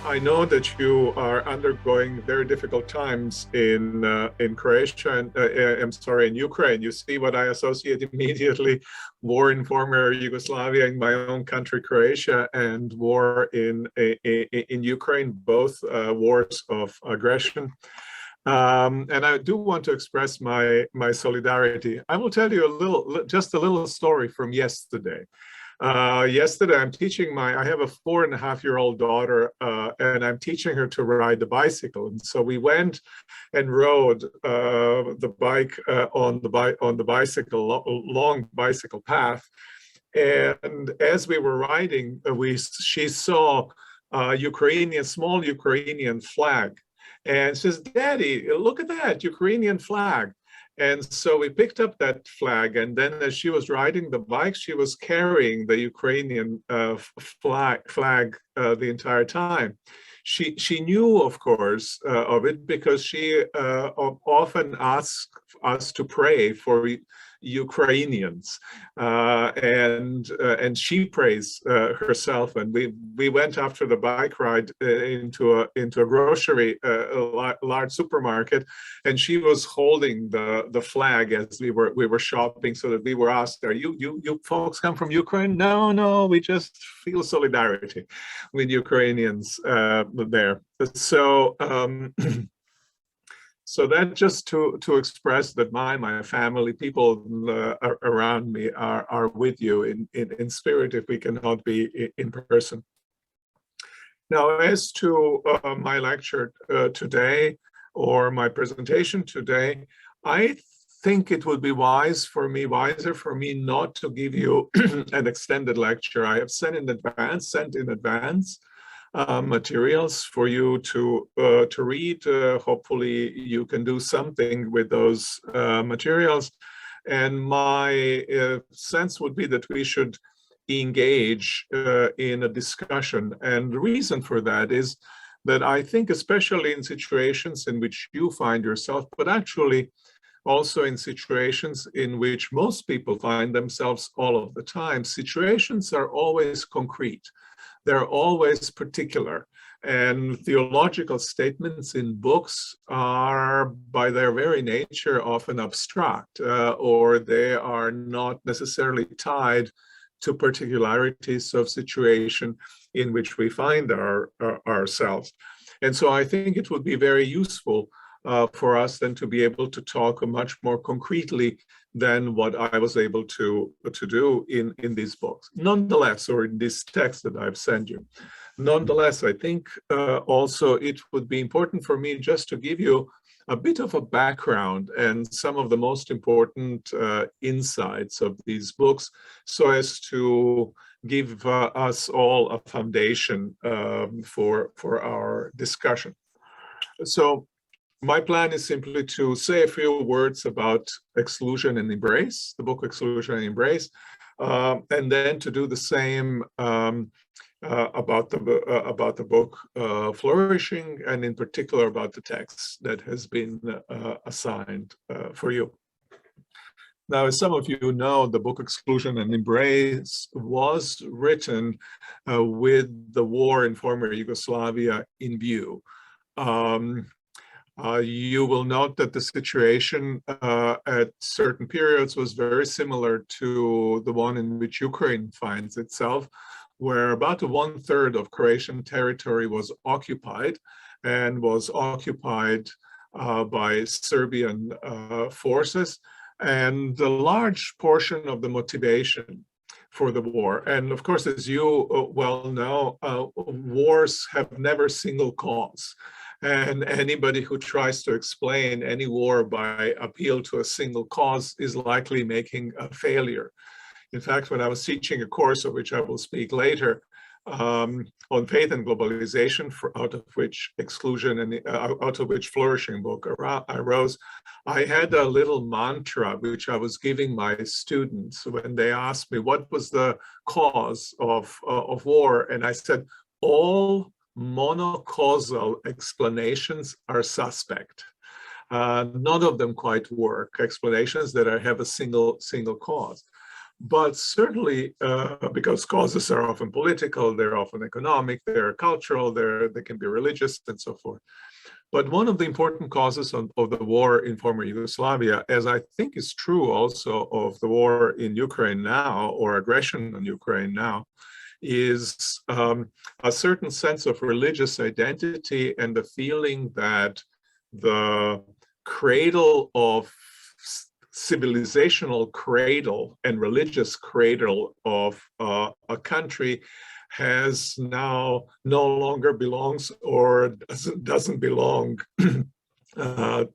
I know that you are undergoing very difficult times in Croatia and I'm sorry, in Ukraine. You see what I associate immediately: war in former Yugoslavia, in my own country, Croatia, and war in Ukraine. Both wars of aggression. And I do want to express my solidarity. I will tell you just a little story from yesterday. Yesterday, I have a 4.5-year-old daughter, and I'm teaching her to ride the bicycle. And so we went and rode the bike on the bicycle, long bicycle path. And as we were riding, she saw a small Ukrainian flag. And she says, "Daddy, look at that Ukrainian flag." And so we picked up that flag, and then as she was riding the bike, she was carrying the Ukrainian flag the entire time. She knew, of course, of it because she often asks us to pray for Ukrainians, and she prays herself. And we went after the bike ride into a grocery, a large supermarket, and she was holding the flag as we were shopping, so that we were asked, "Are you folks come from Ukraine?" No, we just feel solidarity with Ukrainians there. So. So that just to express that my family, people around me are with you in spirit, if we cannot be in person. Now, as to my lecture today, or my presentation today, I think it would be wiser for me not to give you an extended lecture. I have sent in advance materials for you to read. Hopefully you can do something with those materials. And my sense would be that we should engage in a discussion. And the reason for that is that I think, especially in situations in which you find yourself, but actually also in situations in which most people find themselves all of the time, situations are always concrete. They're always particular, and theological statements in books are, by their very nature, often abstract, or they are not necessarily tied to particularities of situation in which we find ourselves. And so I think it would be very useful for us then to be able to talk much more concretely than what I was able to do in these books. Nonetheless, or in this text that I've sent you. Nonetheless, I think also it would be important for me just to give you a bit of a background and some of the most important insights of these books, so as to give us all a foundation for our discussion. So my plan is simply to say a few words about Exclusion and Embrace, the book Exclusion and Embrace, and then to do the same about the book Flourishing, and in particular about the text that has been assigned for you. Now, as some of you know, the book Exclusion and Embrace was written with the war in former Yugoslavia in view. You will note that the situation at certain periods was very similar to the one in which Ukraine finds itself, where about 1/3 of Croatian territory was occupied, and was occupied by Serbian forces, and a large portion of the motivation for the war. And of course, as you well know, wars have never single cause. And anybody who tries to explain any war by appeal to a single cause is likely making a failure. In fact, when I was teaching a course, of which I will speak later, on faith and globalization, out of which Exclusion and out of which Flourishing book arose, I had a little mantra which I was giving my students when they asked me what was the cause of war, and I said, all monocausal explanations are suspect. None of them quite work, explanations that have a single cause. But certainly, because causes are often political, they're often economic, they're cultural, they can be religious, and so forth. But one of the important causes of the war in former Yugoslavia, as I think is true also of the war in Ukraine now, or aggression on Ukraine now, is a certain sense of religious identity and the feeling that the cradle of civilizational cradle and religious cradle of a country has now no longer belongs or doesn't belong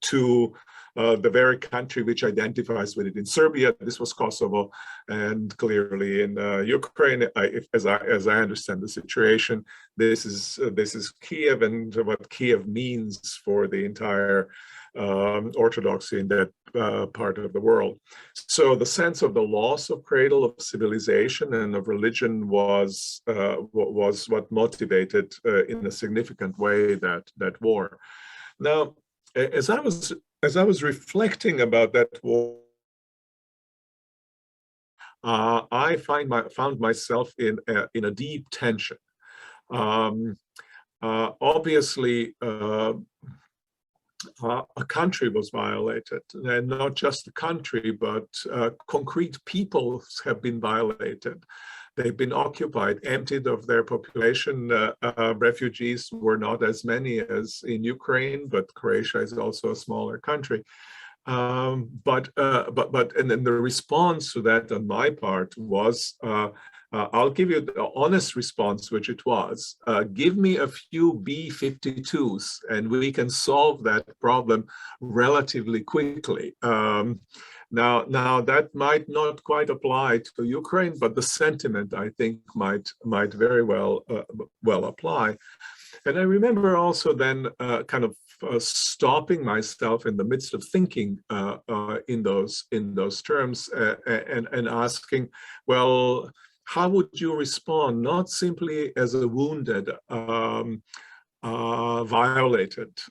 to the very country which identifies with it. In Serbia, this was Kosovo, and clearly in Ukraine, as I understand the situation, this is Kiev and what Kiev means for the entire orthodoxy in that part of the world. So the sense of the loss of cradle of civilization and of religion was what motivated in a significant way that war. Now, as I was reflecting about that war, I found myself in a deep tension. Obviously, a country was violated, and not just the country, but concrete peoples have been violated. They've been occupied, emptied of their population. Refugees were not as many as in Ukraine, but Croatia is also a smaller country. And then the response to that on my part was, I'll give you the honest response, which it was, give me a few B-52s and we can solve that problem relatively quickly. Now that might not quite apply to Ukraine, but the sentiment, I think, might very well apply. And I remember also then kind of stopping myself in the midst of thinking in those terms and asking, well, how would you respond, not simply as a wounded, violated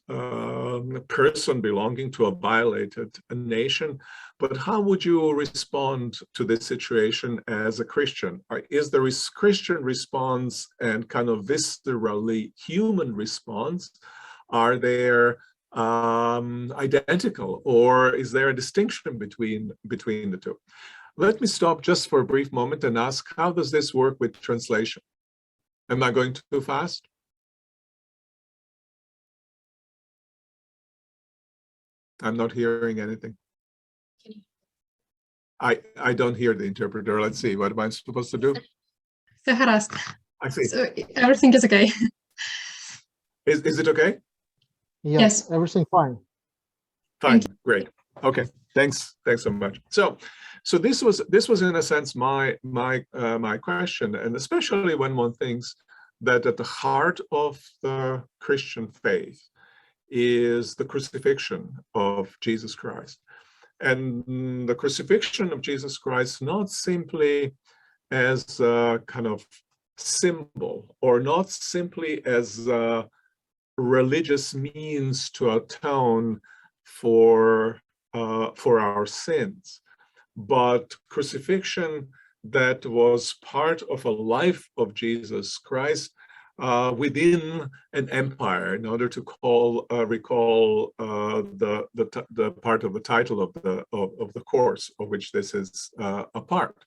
person belonging to a violated nation, but how would you respond to this situation as a Christian? Is the Christian response and kind of viscerally human response, are they identical, or is there a distinction between the two? Let me stop just for a brief moment and ask, how does this work with translation? Am I going too fast? I'm not hearing anything. I don't hear the interpreter. Let's see, what am I supposed to do? So Haras. I see. So everything is okay. Is it okay? Yes. Everything fine. Fine, great. Okay, thanks so much. So this was in a sense my question, and especially when one thinks that at the heart of the Christian faith is the crucifixion of Jesus Christ. And the crucifixion of Jesus Christ not simply as a kind of symbol, or not simply as a religious means to atone for our sins, but crucifixion that was part of a life of Jesus Christ within an empire, in order to recall the part of the title of the course of which this is a part,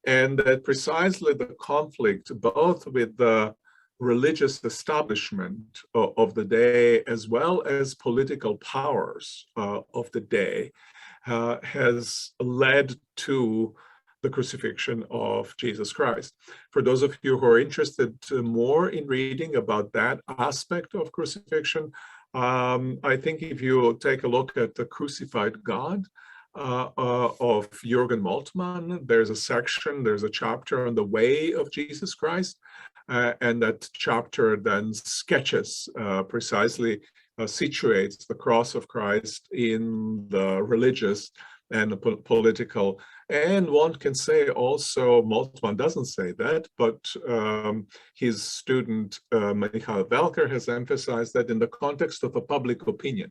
and that precisely the conflict both with the religious establishment of the day as well as political powers of the day has led to the crucifixion of Jesus Christ. For those of you who are interested more in reading about that aspect of crucifixion, I think if you take a look at The Crucified God of Jürgen Moltmann, there's a chapter on the way of Jesus Christ, and that chapter then sketches precisely, situates the cross of Christ in the religious and the political. And one can say also, Moltmann doesn't say that, but his student Michael Welker has emphasized that in the context of a public opinion,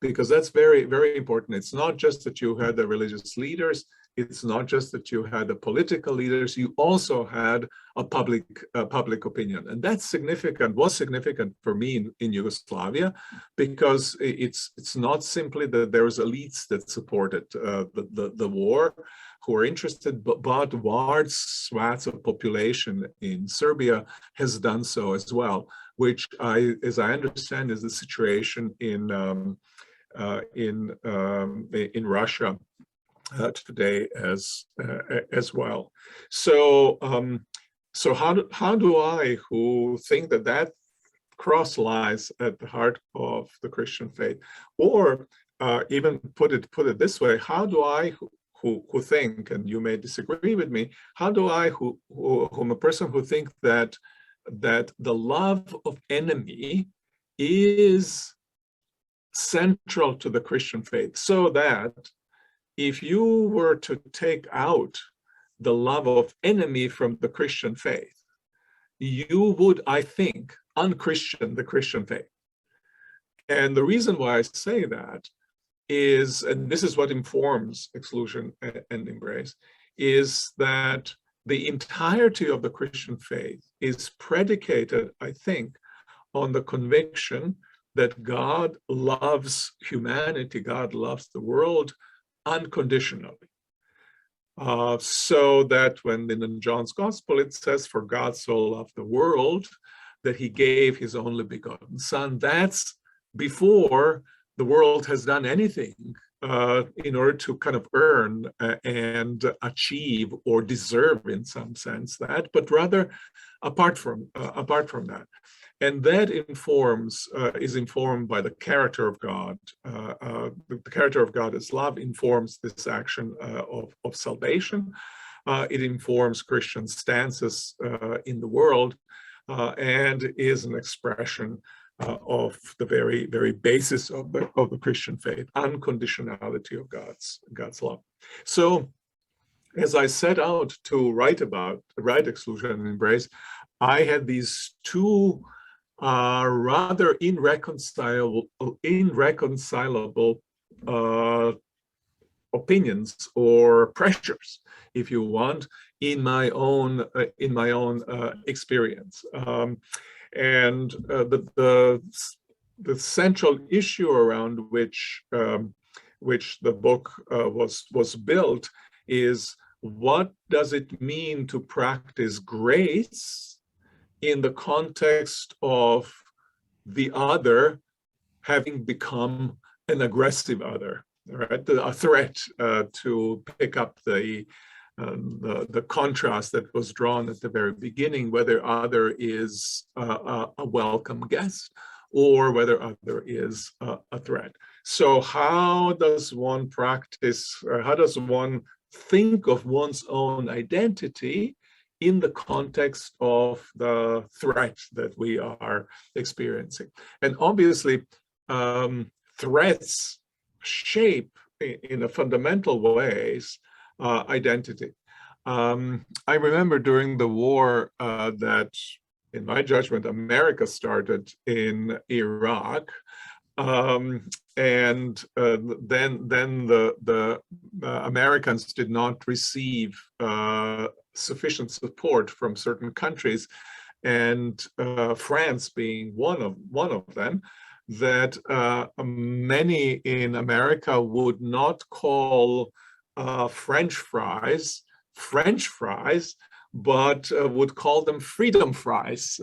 because that's very, very important. It's not just that you had the religious leaders, it's not just that you had the political leaders, you also had a public opinion. And that's significant, was significant for me in Yugoslavia, because it's not simply that there's elites that supported the war, who are interested, but large swaths of population in Serbia has done so as well, which as I understand, is the situation in Russia today as well. So so how do I, who think that cross lies at the heart of the Christian faith, or even put it this way, how do I, who think, and you may disagree with me, how do I, whom a person who thinks that the love of enemy is central to the Christian faith, so that if you were to take out the love of enemy from the Christian faith, you would, I think, unchristian the Christian faith. And the reason why I say that is, and this is what informs exclusion and embrace, is that the entirety of the Christian faith is predicated, I think, on the conviction that God loves humanity, God loves the world unconditionally. So that when in John's Gospel it says, "For God so loved the world that he gave his only begotten Son," that's before the world has done anything in order to kind of earn and achieve or deserve, in some sense, that, but rather apart from that. And that is informed by the character of God. The character of God as love informs this action of salvation. It informs Christian stances in the world, and is an expression of the very, very basis of the Christian faith, unconditionality of God's love. So, as I set out to write exclusion and embrace, I had these two rather irreconcilable opinions or pressures, if you want, in my own experience. And the central issue around which the book was built is, what does it mean to practice grace in the context of the other having become an aggressive other, right? A threat, to pick up the contrast that was drawn at the very beginning, whether other is a welcome guest or whether other is a threat. So how does one practice, how does one think of one's own identity in the context of the threat that we are experiencing? And obviously, threats shape in a fundamental ways identity. I remember during the war that, in my judgment, America started in Iraq, and then the Americans did not receive sufficient support from certain countries, and France being one of them, that many in America would not call French fries, but would call them freedom fries.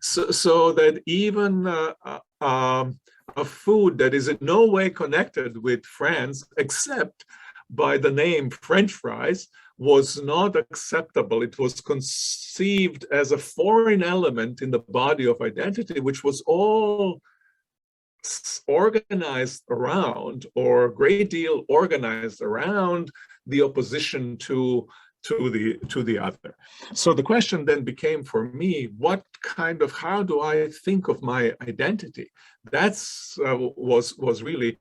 so that even a food that is in no way connected with France, except by the name French fries, was not acceptable. It was conceived as a foreign element in the body of identity, which was all organized around, or a great deal organized around, the opposition to the other. So the question then became for me, how do I think of my identity? That's was really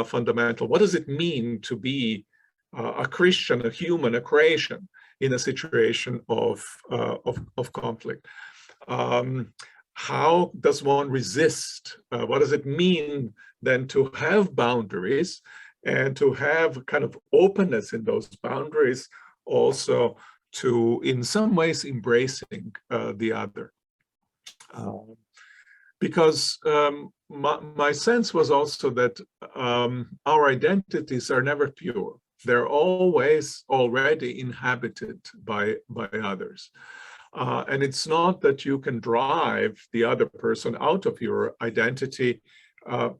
fundamental. What does it mean to be a Christian, a human, a creation in a situation of conflict? how does one resist? What does it mean then to have boundaries and to have kind of openness in those boundaries, also to, in some ways, embracing the other? Because my sense was also that our identities are never pure. They're always already inhabited by others. And it's not that you can drive the other person out of your identity,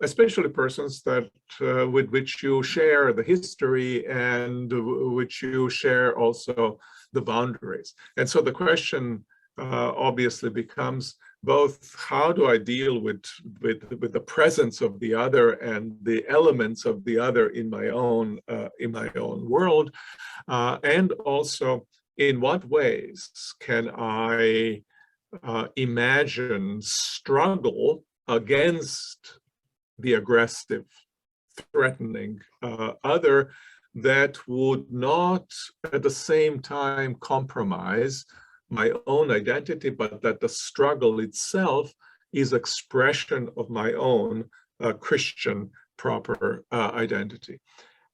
especially persons that with which you share the history and which you share also the boundaries. And so the question obviously becomes both, how do I deal with the presence of the other and the elements of the other in my own world, and also in what ways can I imagine struggle against the aggressive, threatening other that would not at the same time compromise my own identity, but that the struggle itself is expression of my own Christian proper identity.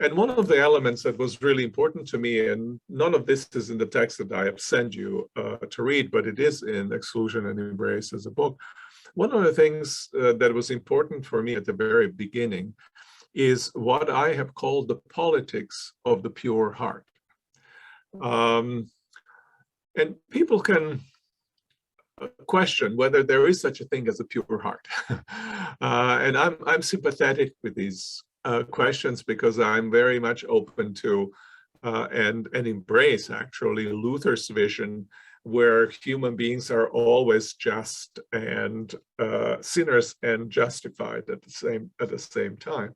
And one of the elements that was really important to me, and none of this is in the text that I have sent you to read, but it is in Exclusion and Embrace as a book. One of the things that was important for me at the very beginning is what I have called the politics of the pure heart. And people can question whether there is such a thing as a pure heart. And I'm sympathetic with these questions, because I'm very much open to and embrace actually Luther's vision, where human beings are always just and sinners and justified at the same time.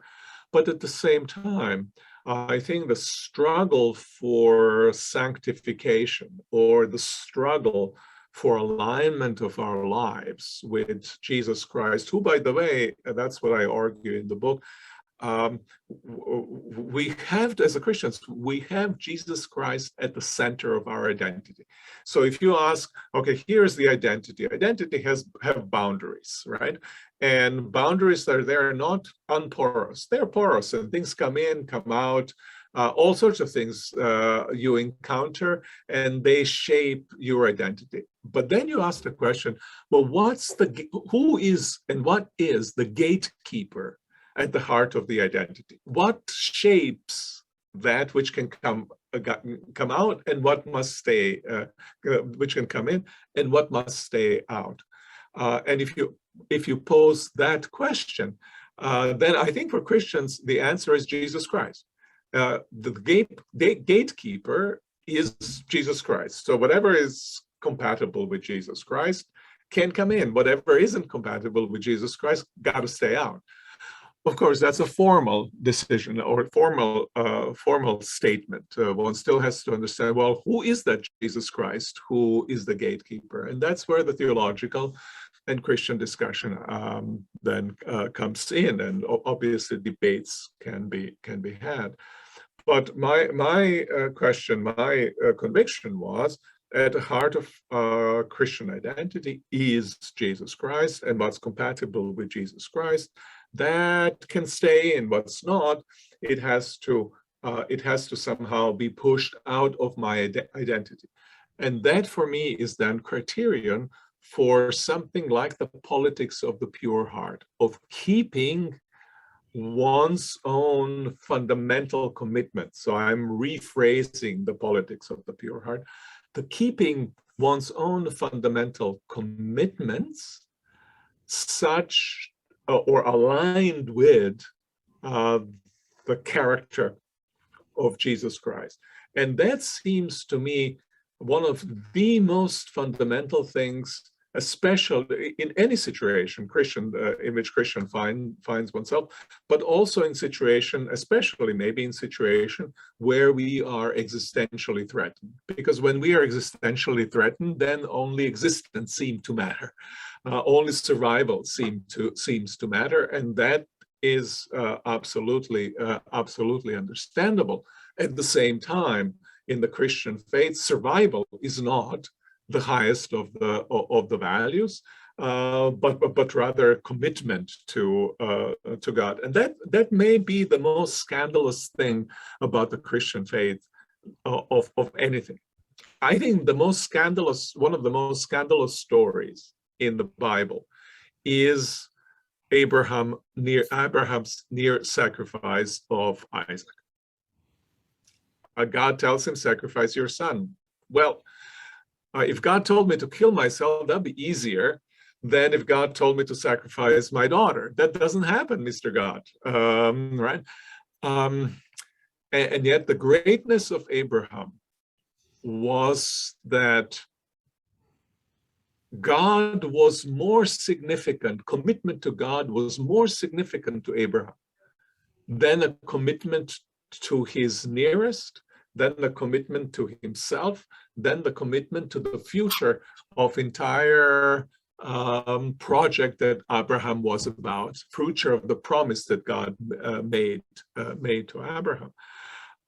But at the same time, I think the struggle for sanctification, or the struggle for alignment of our lives with Jesus Christ, who, by the way, that's what I argue in the book, we have, as Christians, we have Jesus Christ at the center of our identity. So if you ask, okay, here's the identity. Identity have boundaries, right? And boundaries are there, not unporous. They're porous, and things come in, come out, all sorts of things you encounter, and they shape your identity. But then you ask the question, well, who is and what is the gatekeeper at the heart of the identity? What shapes that which can come out, and what must stay, which can come in, and what must stay out? And if you pose that question, then I think for Christians the answer is Jesus Christ. The gatekeeper is Jesus Christ. So whatever is compatible with Jesus Christ can come in. Whatever isn't compatible with Jesus Christ got to stay out. Of course, that's a formal decision or formal statement. One still has to understand, well, who is that Jesus Christ? Who is the gatekeeper? And that's where the theological and Christian discussion then comes in, and obviously debates can be had. But my question, my conviction was, at the heart of Christian identity is Jesus Christ, and what's compatible with Jesus Christ, that can stay, and what's not, it has to somehow be pushed out of my identity. And that for me is then criterion for something like the politics of the pure heart, of keeping one's own fundamental commitment. So I'm rephrasing the politics of the pure heart, the keeping one's own fundamental commitments such or aligned with the character of Jesus Christ. And that seems to me one of the most fundamental things, especially in any situation in which Christian finds oneself, but also in situation, especially maybe in situation where we are existentially threatened. Because when we are existentially threatened, then only existence seems to matter. Only survival seems to matter, and that is absolutely understandable. At the same time, in the Christian faith, survival is not the highest of the values. but rather commitment to God. And that may be the most scandalous thing about the Christian faith of anything. I think one of the most scandalous stories in the Bible is Abraham's near sacrifice of Isaac. God tells him, sacrifice your son. Well, if God told me to kill myself, that'd be easier than if God told me to sacrifice my daughter. That doesn't happen, Mr. God, right? And yet the greatness of Abraham was that God was more significant, commitment to God was more significant to Abraham than a commitment to his nearest, than the commitment to himself, than the commitment to the future of entire project that Abraham was about, future of the promise that God made to Abraham.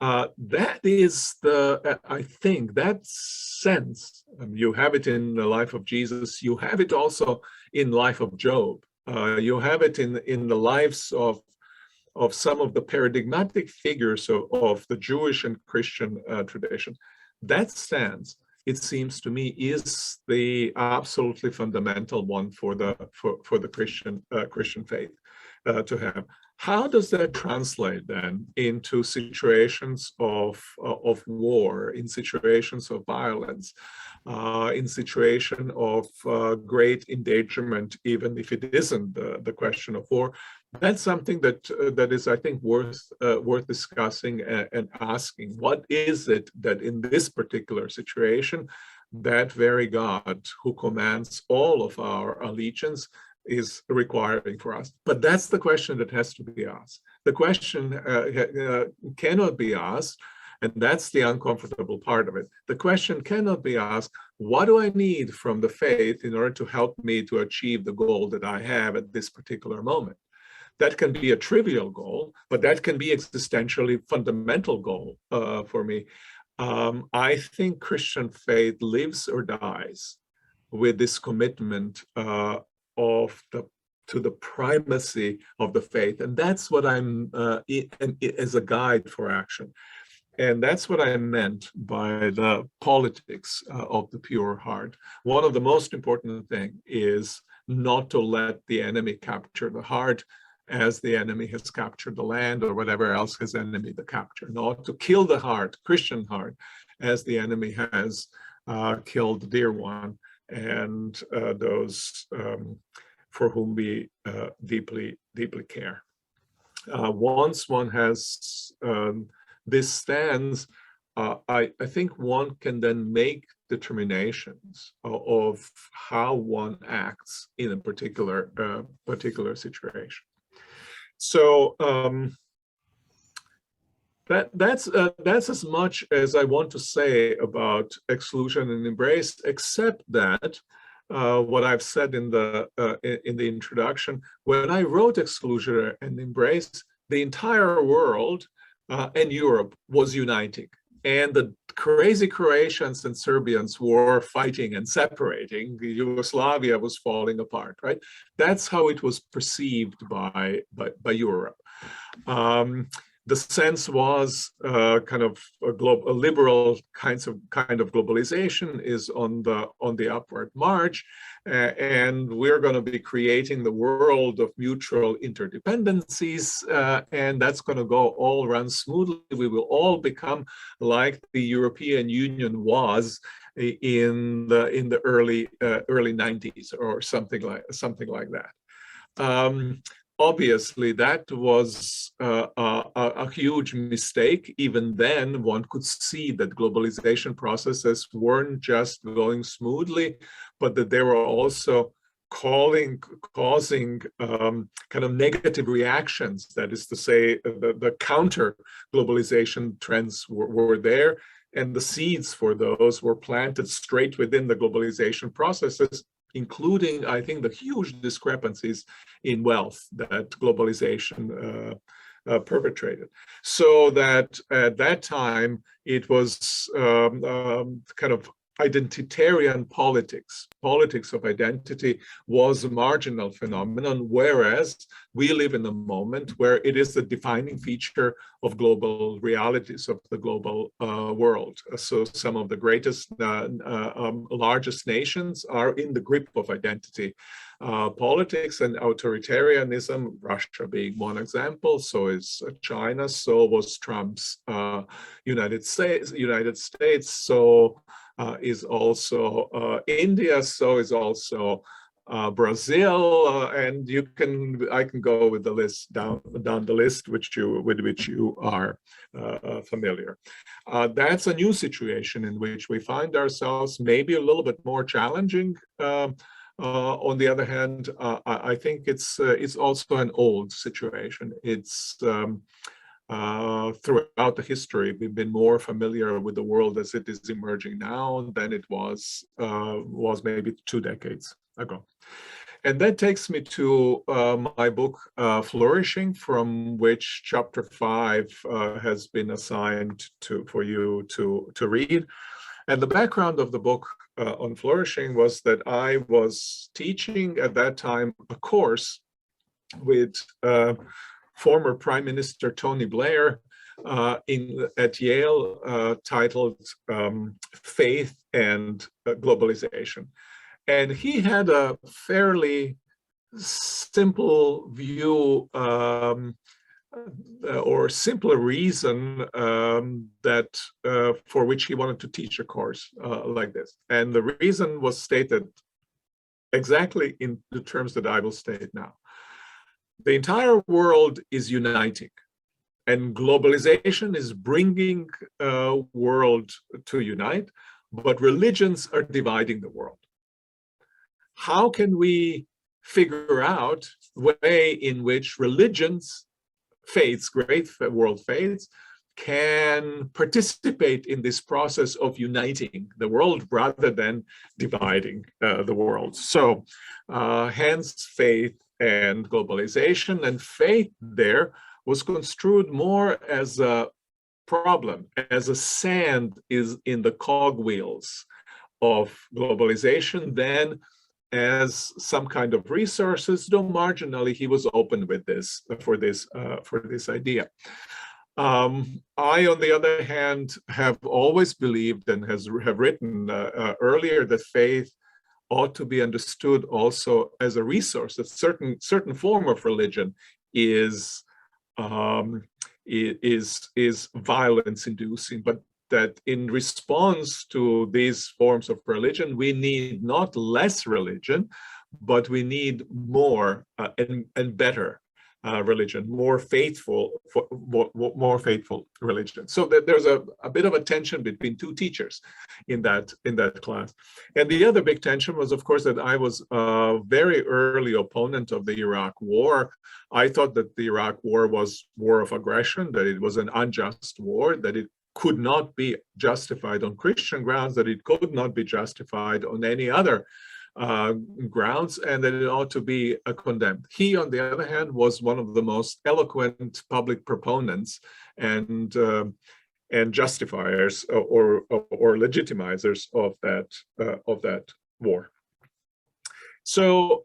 That is I think that sense, you have it in the life of Jesus, you have it also in the life of Job, you have it in the lives of some of the paradigmatic figures of the Jewish and Christian tradition. That stance, it seems to me, is the absolutely fundamental one for the Christian faith to have. How does that translate then into situations of war, in situations of violence, in situation of great endangerment, even if it isn't the question of war? That's something that is, I think, worth discussing and asking. What is it that in this particular situation, that very God who commands all of our allegiance is requiring for us? But that's the question that has to be asked. The question cannot be asked, and that's the uncomfortable part of it. The question cannot be asked, what do I need from the faith in order to help me to achieve the goal that I have at this particular moment? That can be a trivial goal, but that can be existentially fundamental goal for me. I think Christian faith lives or dies with this commitment to the primacy of the faith, and that's what I'm as a guide for action, and that's what I meant by the politics of the pure heart. One of the most important things is not to let the enemy capture the heart, as the enemy has captured the land or whatever else has enemy to capture, not to kill the heart, Christian heart, as the enemy has killed the dear one and those for whom we deeply care. Once one has this stance, I think one can then make determinations of how one acts in a particular situation. So that's as much as I want to say about exclusion and embrace, except that what I've said in the introduction, when I wrote Exclusion and Embrace, the entire world and Europe was uniting, and the crazy Croatians and Serbians were fighting and separating. Yugoslavia was falling apart, right? That's how it was perceived by Europe. The sense was kind of a liberal kind of globalization is on the upward march, and we're going to be creating the world of mutual interdependencies, and that's going to go all run smoothly. We will all become like the European Union was in the early 90s or something like that. Obviously, that was a huge mistake. Even then, one could see that globalization processes weren't just going smoothly, but that they were also causing kind of negative reactions. That is to say, the counter globalization trends were there, and the seeds for those were planted straight within the globalization processes, including, I think, the huge discrepancies in wealth that globalization perpetrated. So that at that time, it was kind of identitarian politics of identity was a marginal phenomenon, whereas we live in a moment where it is the defining feature of global realities of the global world. So some of the greatest, largest nations are in the grip of identity politics and authoritarianism, Russia being one example. So is China, so was Trump's United States, so is also India, so is also Brazil, and I can go with the list down the list with which you are familiar. That's a new situation in which we find ourselves, maybe a little bit more challenging. On the other hand, I think it's also an old situation. It's throughout the history, we've been more familiar with the world as it is emerging now than it was maybe 2 decades ago. And that takes me to my book, Flourishing, from which chapter 5 has been assigned for you to read. And the background of the book on flourishing was that I was teaching at that time a course with former Prime Minister Tony Blair at Yale, titled Faith and Globalization. And he had a fairly simple view or simpler reason for which he wanted to teach a course like this. And the reason was stated exactly in the terms that I will state now. The entire world is uniting, and globalization is bringing world to unite, but religions are dividing the world. How can we figure out the way in which religions, faiths, great world faiths, can participate in this process of uniting the world rather than dividing the world? So hence faith and globalization. And faith there was construed more as a problem, as a sand is in the cogwheels of globalization than as some kind of resources, though marginally he was open with this for this idea. I, on the other hand, have always believed and have written earlier that faith ought to be understood also as a resource. That certain form of religion is violence-inducing, but that in response to these forms of religion, we need not less religion, but we need more and better religion, more faithful religion. So that there's a bit of a tension between two teachers in that class. And the other big tension was, of course, that I was a very early opponent of the Iraq War. I thought that the Iraq War was war of aggression, that it was an unjust war, that it could not be justified on Christian grounds, that it could not be justified on any other grounds, and that it ought to be condemned. He, on the other hand, was one of the most eloquent public proponents and justifiers or legitimizers of that war. So,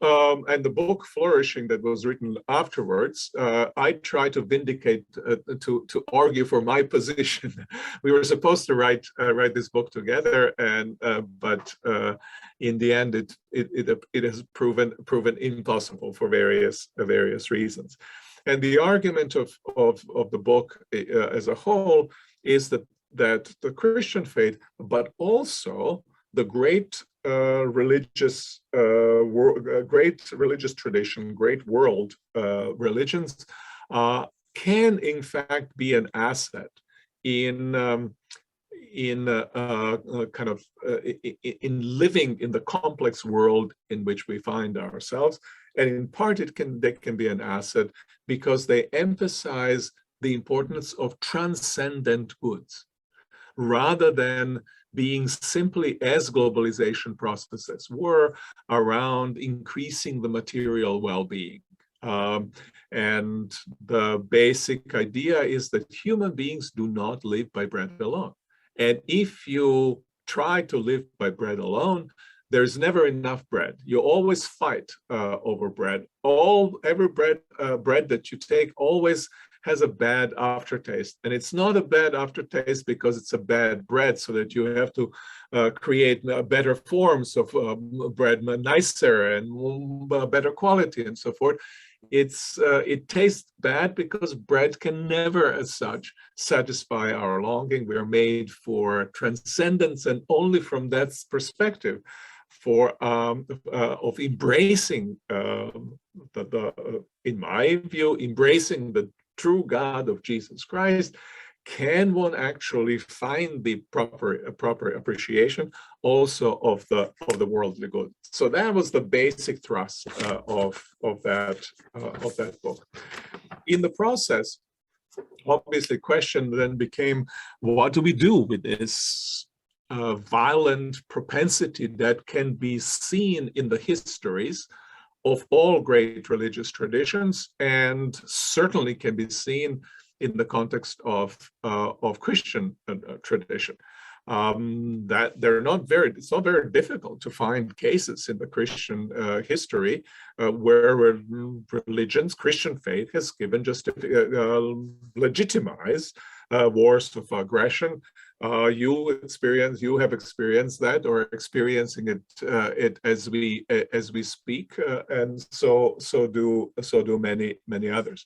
and the book Flourishing that was written afterwards, I tried to vindicate, to argue for my position. We were supposed to write this book together, but in the end, it has proven impossible for various reasons. And the argument of the book as a whole is that the Christian faith, but also the great religious tradition, great world religions, can in fact be an asset in living in the complex world in which we find ourselves. And in part, they can be an asset because they emphasize the importance of transcendent goods, rather than being simply, as globalization processes were, around increasing the material well-being. And the basic idea is that human beings do not live by bread alone. And if you try to live by bread alone, there's never enough bread. You always fight over bread. Every bread that you take always has a bad aftertaste, and it's not a bad aftertaste because it's a bad bread, so that you have to create better forms of bread, nicer and better quality, and so forth. It tastes bad because bread can never, as such, satisfy our longing. We are made for transcendence, and only from that perspective, of embracing in my view, embracing the true God of Jesus Christ, can one actually find the proper appreciation also of the worldly good. So that was the basic thrust of that book. In the process, obviously, question then became, what do we do with this violent propensity that can be seen in the histories of all great religious traditions, and certainly can be seen in the context of Christian tradition? That it's not very difficult to find cases in the Christian history where religions, Christian faith, has given legitimized wars of aggression. You have experienced that, or experiencing it as we speak, and so do many others.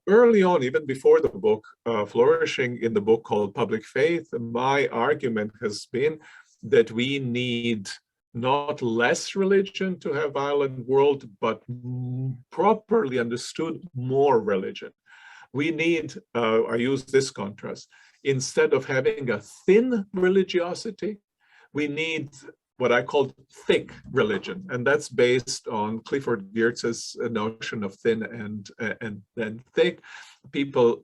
Early on, even before the book, flourishing in the book called Public Faith, my argument has been that we need not less religion to have violent world, but properly understood more religion. We need, I use this contrast, instead of having a thin religiosity, we need what I call thick religion, and that's based on Clifford Geertz's notion of thin and then thick. People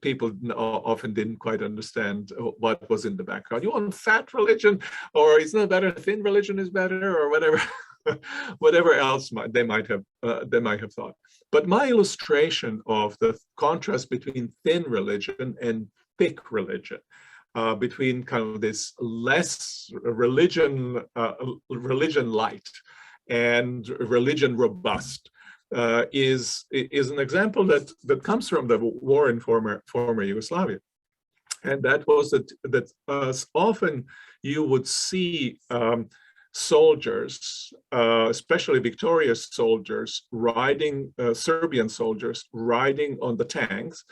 often didn't quite understand what was in the background. You want fat religion, or it's not better, thin religion is better, or whatever, whatever else they might have thought. But my illustration of the contrast between thin religion and thick religion, between kind of this less religion light and religion robust, is an example that comes from the war in former Yugoslavia, and that was that often you would see soldiers, especially victorious soldiers, Serbian soldiers riding on the tanks.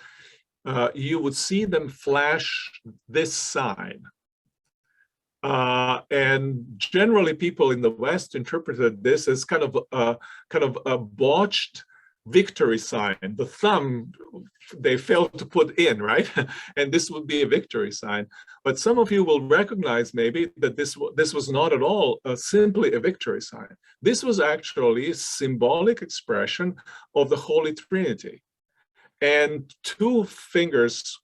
You would see them flash this sign. And generally people in the West interpreted this as kind of a botched victory sign. The thumb they failed to put in, right? And this would be a victory sign. But some of you will recognize maybe that this was not at all simply a victory sign. This was actually a symbolic expression of the Holy Trinity. And two fingers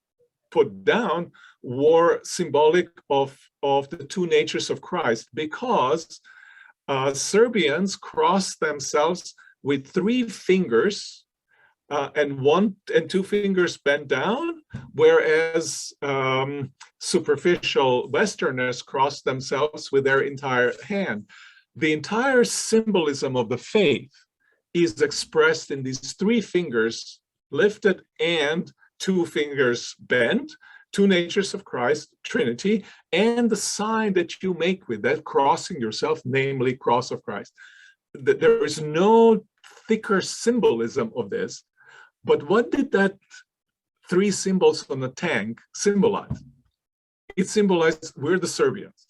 put down were symbolic of the two natures of Christ, because Serbians crossed themselves with three fingers and one and two fingers bent down, whereas superficial Westerners crossed themselves with their entire hand. The entire symbolism of the faith is expressed in these three fingers lifted and two fingers bent, two natures of Christ, Trinity, and the sign that you make with that, crossing yourself, namely cross of Christ. There is no thicker symbolism of this, but what did that three symbols on the tank symbolize? It symbolized we're the Serbians.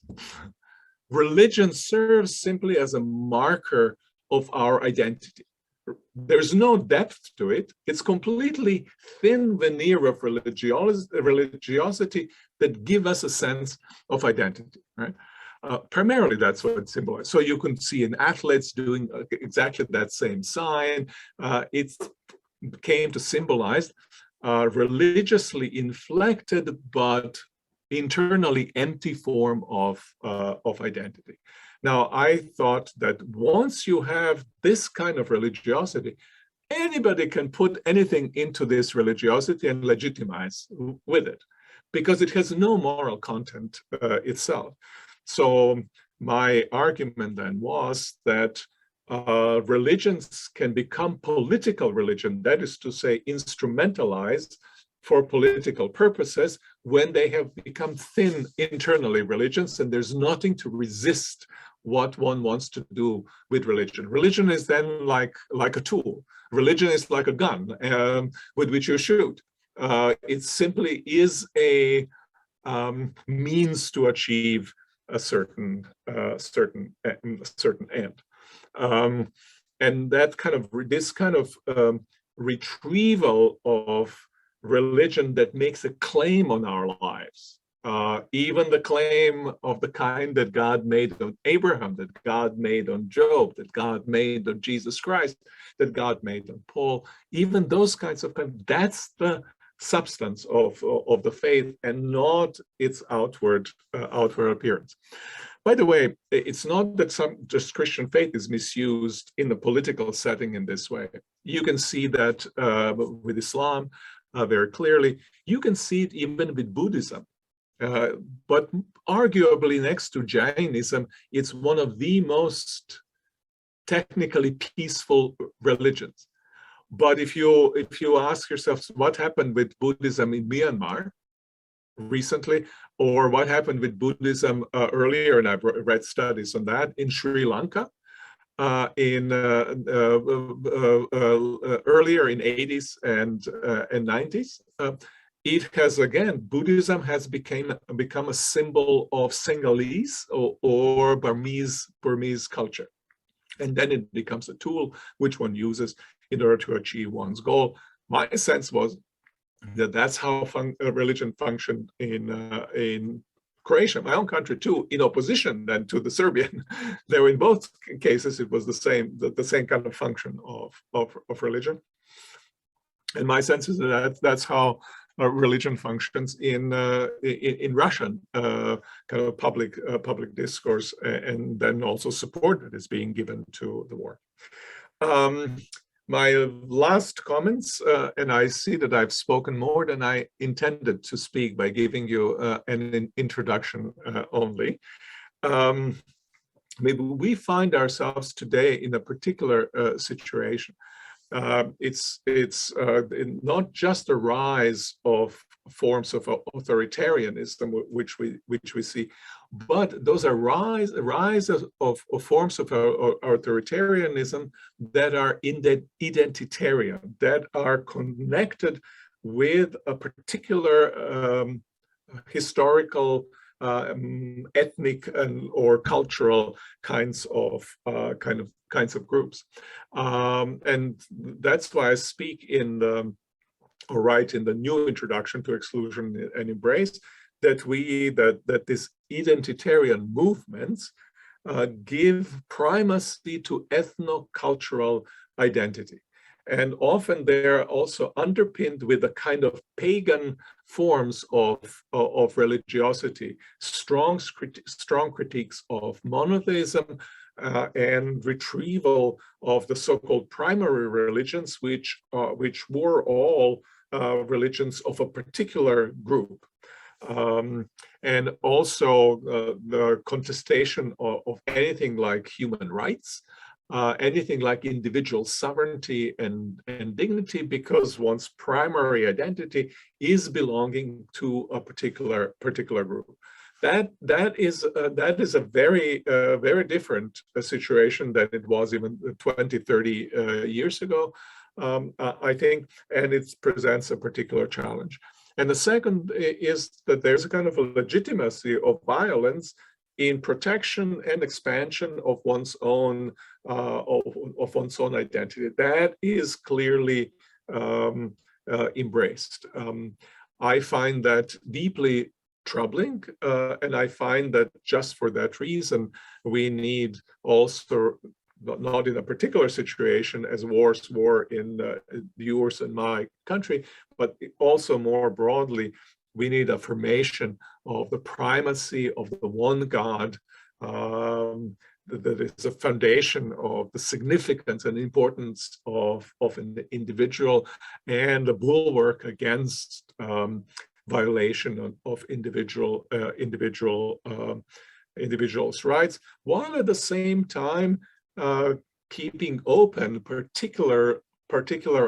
Religion serves simply as a marker of our identity. There's no depth to it. It's completely thin veneer of religiosity that give us a sense of identity, right? Primarily, that's what it symbolizes. So you can see in athletes doing exactly that same sign. It came to symbolize religiously inflected but internally empty form of identity. Now, I thought that once you have this kind of religiosity, anybody can put anything into this religiosity and legitimize with it, because it has no moral content itself. So my argument then was that religions can become political religion, that is to say, instrumentalized for political purposes when they have become thin internally, religions, and there's nothing to resist what one wants to do with religion. Religion is then like a tool. Religion is like a gun with which you shoot. It simply is a means to achieve a certain end. And that kind of retrieval of religion that makes a claim on our lives, even the claim of the kind that God made on Abraham, that God made on Job, that God made on Jesus Christ, that God made on Paul, even those kinds of that's the substance of the faith and not its outward appearance. By the way, it's not that just Christian faith is misused in the political setting in this way. You can see that with Islam very clearly. You can see it even with Buddhism. But arguably next to Jainism, it's one of the most technically peaceful religions. But if you ask yourself what happened with Buddhism in Myanmar recently, or what happened with Buddhism earlier, and I've read studies on that, in Sri Lanka, earlier in 80s and 90s, it has, again, Buddhism has become a symbol of Sinhalese or Burmese culture. And then it becomes a tool which one uses in order to achieve one's goal. My sense was that that's how religion functioned in Croatia, my own country too, in opposition then to the Serbian. There, in both cases, it was the same kind of function of religion. And my sense is that that's how religion functions in Russian kind of public discourse, and then also support that is being given to the war. My last comments, and I see that I've spoken more than I intended to speak by giving you an introduction only. Maybe we find ourselves today in a particular situation. It's not just a rise of forms of authoritarianism, which we see, but those are rise of forms of authoritarianism that are identitarian, that are connected with a particular historical, ethnic, or cultural kinds of groups, and that's why I speak or write in the new introduction to Exclusion and Embrace that this identitarian movements give primacy to ethno-cultural identity. And often they're also underpinned with a kind of pagan forms of religiosity, strong critiques of monotheism, and retrieval of the so-called primary religions, which were all religions of a particular group. And also the contestation of anything like human rights, anything like individual sovereignty and dignity, because one's primary identity is belonging to a particular group. That is a very different situation than it was even 20, 30 years ago, I think, and it presents a particular challenge. And the second is that there's a kind of a legitimacy of violence in protection and expansion of one's own identity. That is clearly embraced. I find that deeply troubling, and I find that just for that reason, we need also, not in a particular situation as wars were in yours and my country, but also more broadly, we need affirmation of the primacy of the one God that is a foundation of the significance and importance of an individual, and a bulwark against violation of individual individuals' rights, while at the same time keeping open particular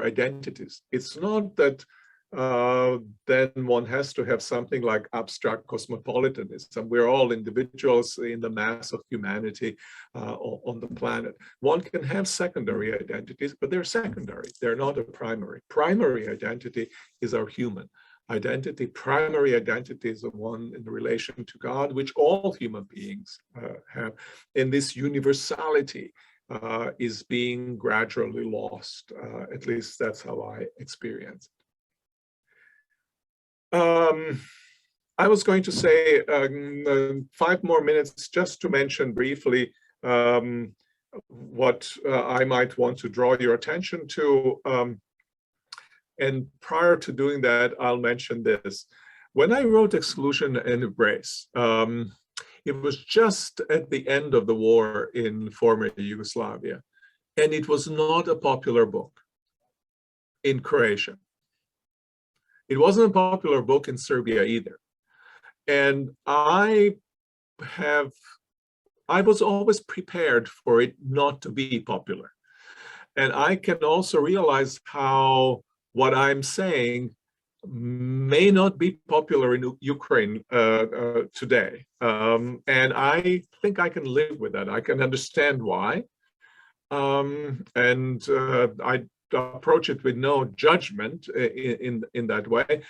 identities. It's not that then one has to have something like abstract cosmopolitanism. We're all individuals in the mass of humanity on the planet. One can have secondary identities, but they're secondary. They're not a primary. Primary identity is our human identity. Primary identity is the one in relation to God, which all human beings have. And this universality is being gradually lost. At least that's how I experience it. I was going to say 5 more minutes just to mention briefly what I might want to draw your attention to. And prior to doing that, I'll mention this. When I wrote Exclusion and Embrace, it was just at the end of the war in former Yugoslavia, and it was not a popular book in Croatia. It wasn't a popular book in Serbia either. And I was always prepared for it not to be popular. And I can also realize how what I'm saying may not be popular in Ukraine today. And I think I can live with that. I can understand why. I approach it with no judgment in that way.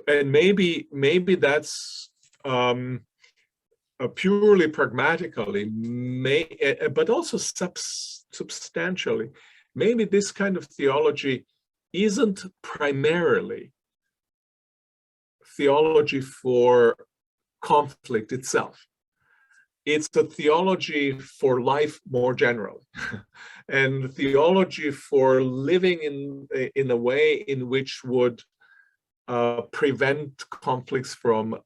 And maybe that's purely pragmatically, but also substantially. Maybe this kind of theology isn't primarily theology for conflict itself. It's a theology for life more generally, and theology for living in a way in which would prevent conflicts from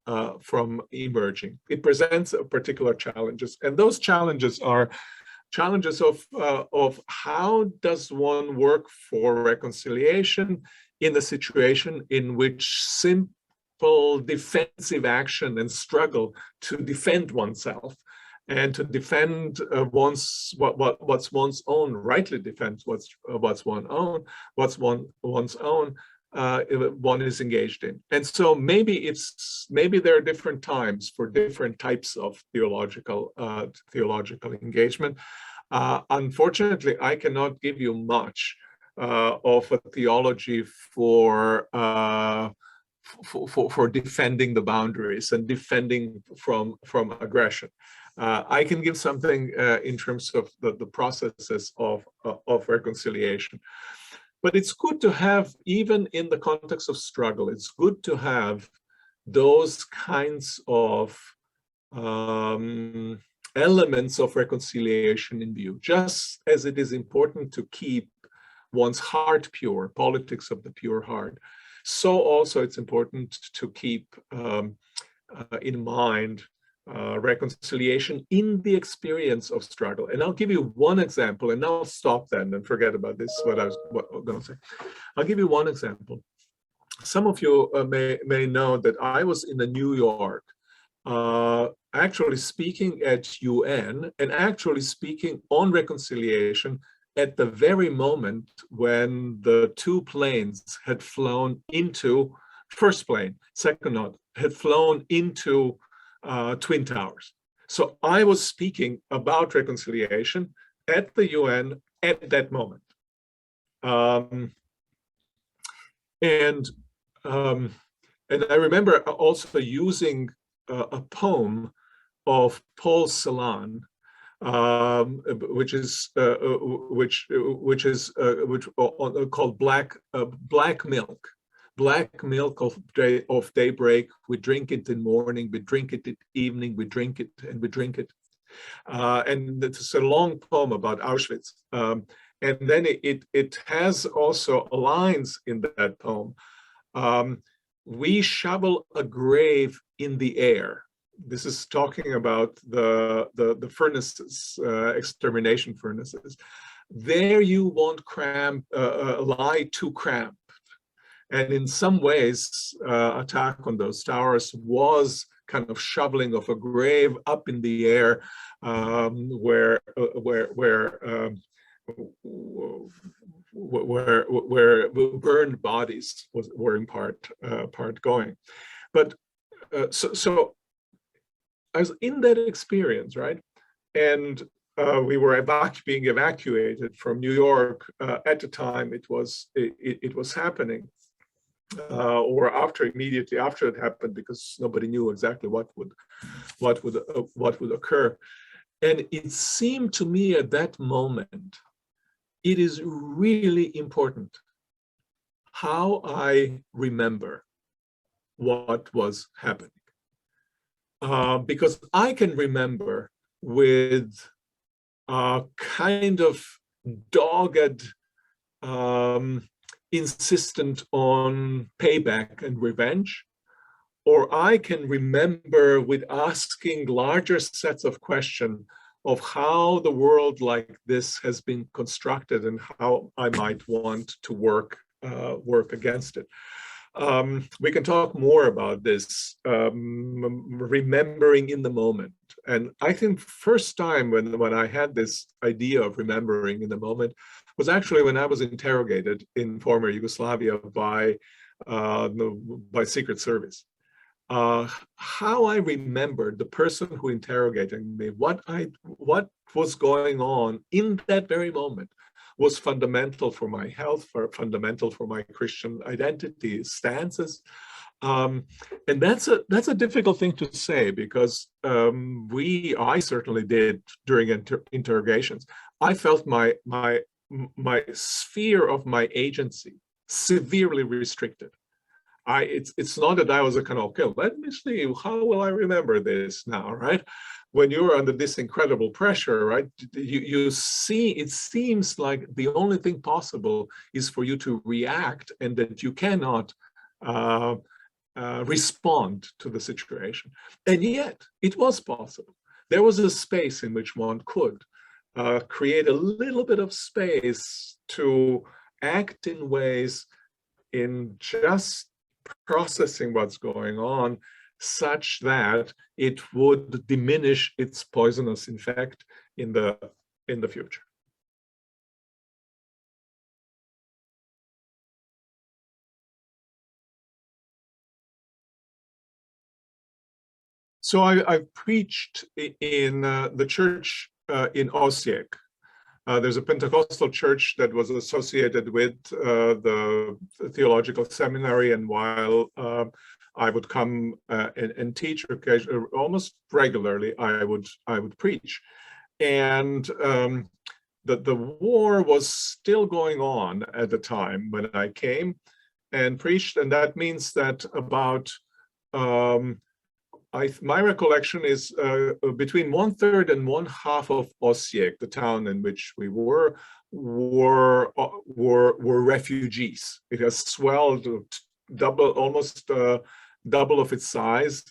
emerging. It presents particular challenges, and those challenges are challenges of how does one work for reconciliation in a situation in which simple defensive action and struggle to defend oneself and to defend what's one's own, rightly defend what's one's own, one is engaged in. And so maybe there are different times for different types of theological engagement. Unfortunately, I cannot give you much of a theology for defending the boundaries and defending from aggression. I can give something in terms of the processes of reconciliation. But it's good to have, even in the context of struggle, it's good to have those kinds of elements of reconciliation in view, just as it is important to keep one's heart pure, politics of the pure heart. So also it's important to keep in mind reconciliation in the experience of struggle. And I'll give you one example, and I'll stop then and forget about this, what I was going to say. I'll give you one example. Some of you may know that I was in New York, actually speaking at UN and actually speaking on reconciliation at the very moment when the 2 planes had flown into, first plane, second not, had flown into Twin Towers. So I was speaking about reconciliation at the UN at that moment. And I remember also using a poem of Paul Celan, which is called Black Milk. Black milk of daybreak, we drink it in morning, we drink it at evening, we drink it and we drink it. And it's a long poem about Auschwitz. And then it has also lines in that poem. We shovel a grave in the air. This is talking about the furnaces, extermination furnaces. There you won't lie too cramped. And in some ways, attack on those towers was kind of shoveling of a grave up in the air, where burned bodies were in part going. But so I was in that experience, right? And we were being evacuated from New York at the time it was happening, or immediately after it happened, because nobody knew exactly what would occur. And it seemed to me at that moment, it is really important how I remember what was happening, because I can remember with kind of dogged insistent on payback and revenge, or I can remember with asking larger sets of questions of how the world like this has been constructed and how I might want to work against it. We can talk more about this, remembering in the moment. And I think first time when I had this idea of remembering in the moment was actually when I was interrogated in former Yugoslavia by Secret Service. How I remembered the person who interrogated me, what was going on in that very moment, was fundamental for my health, fundamental for my Christian identity stances. And that's a difficult thing to say, because I certainly did during interrogations. I felt my sphere of my agency severely restricted. It's not that I was a kind of, okay, let me see, how will I remember this now, right? When you're under this incredible pressure, right, you see, it seems like the only thing possible is for you to react, and that you cannot respond to the situation. And yet, it was possible. There was a space in which one could create a little bit of space to act in ways in just processing what's going on, such that it would diminish its poisonous effect in the future. So I preached in the church in Osijek. There's a Pentecostal church that was associated with the theological seminary, and while I would come and teach occasionally, almost regularly, I would preach. And the war was still going on at the time when I came and preached, and that means that about my recollection is between 1/3 and 1/2 of Osijek, the town in which we were refugees. It has swelled almost double of its size,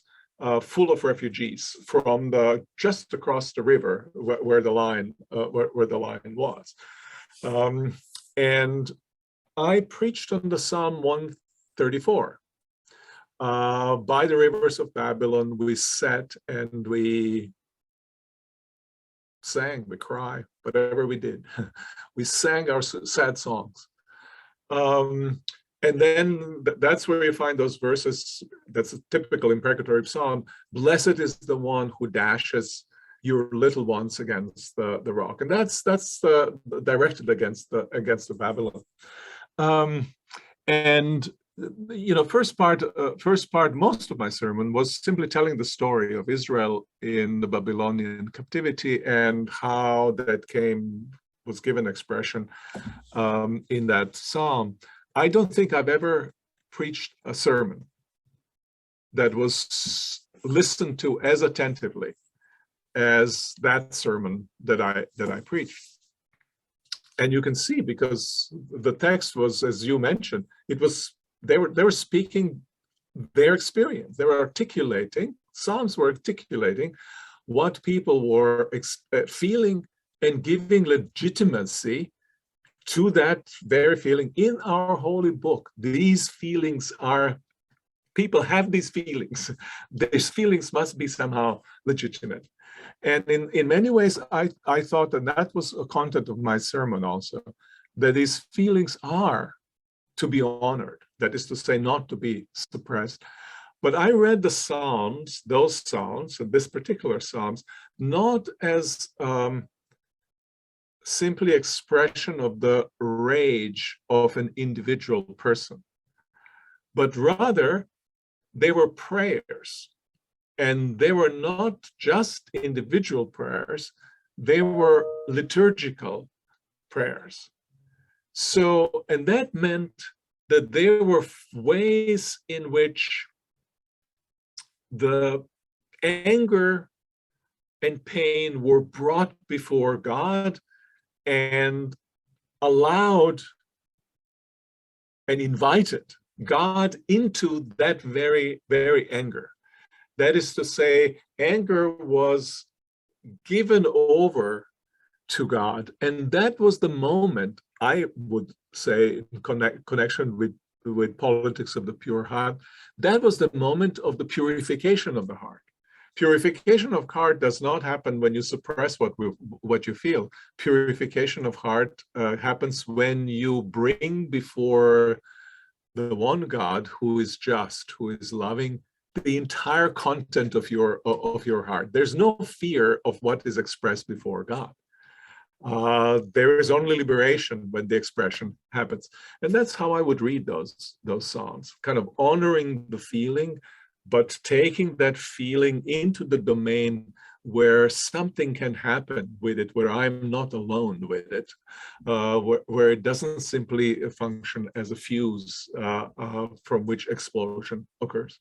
full of refugees from just across the river where the line was. And I preached on the Psalm 134. By the rivers of Babylon, we sat and we sang, we cried, whatever we did. We sang our sad songs. And then that's where you find those verses. That's a typical imprecatory psalm. Blessed is the one who dashes your little ones against the rock. And that's directed against the Babylon. And you know, first part, most of my sermon was simply telling the story of Israel in the Babylonian captivity and how that was given expression in that psalm. I don't think I've ever preached a sermon that was listened to as attentively as that sermon that I preached. And you can see, because the text was, as you mentioned, they were speaking their experience. They were articulating, Psalms were articulating what people were feeling and giving legitimacy to that very feeling. In our holy book, these feelings are people have these feelings. These feelings must be somehow legitimate. And in many ways, I thought that was a content of my sermon also, that these feelings are to be honored, that is to say, not to be suppressed. But I read the Psalms, those Psalms, and this particular Psalms, not as simply expression of the rage of an individual person, but rather they were prayers. And they were not just individual prayers, they were liturgical prayers. So, and that meant that there were ways in which the anger and pain were brought before God and allowed and invited God into that very, very anger. That is to say, anger was given over to God. And that was the moment, I would say, in connection with politics of the pure heart, that was the moment of the purification of the heart. Purification of heart does not happen when you suppress what you feel. Purification of heart happens when you bring before the one God who is just, who is loving, the entire content of your heart. There's no fear of what is expressed before God. There is only liberation when the expression happens. And that's how I would read those songs, kind of honoring the feeling, but taking that feeling into the domain where something can happen with it, where I'm not alone with it, where it doesn't simply function as a fuse from which explosion occurs.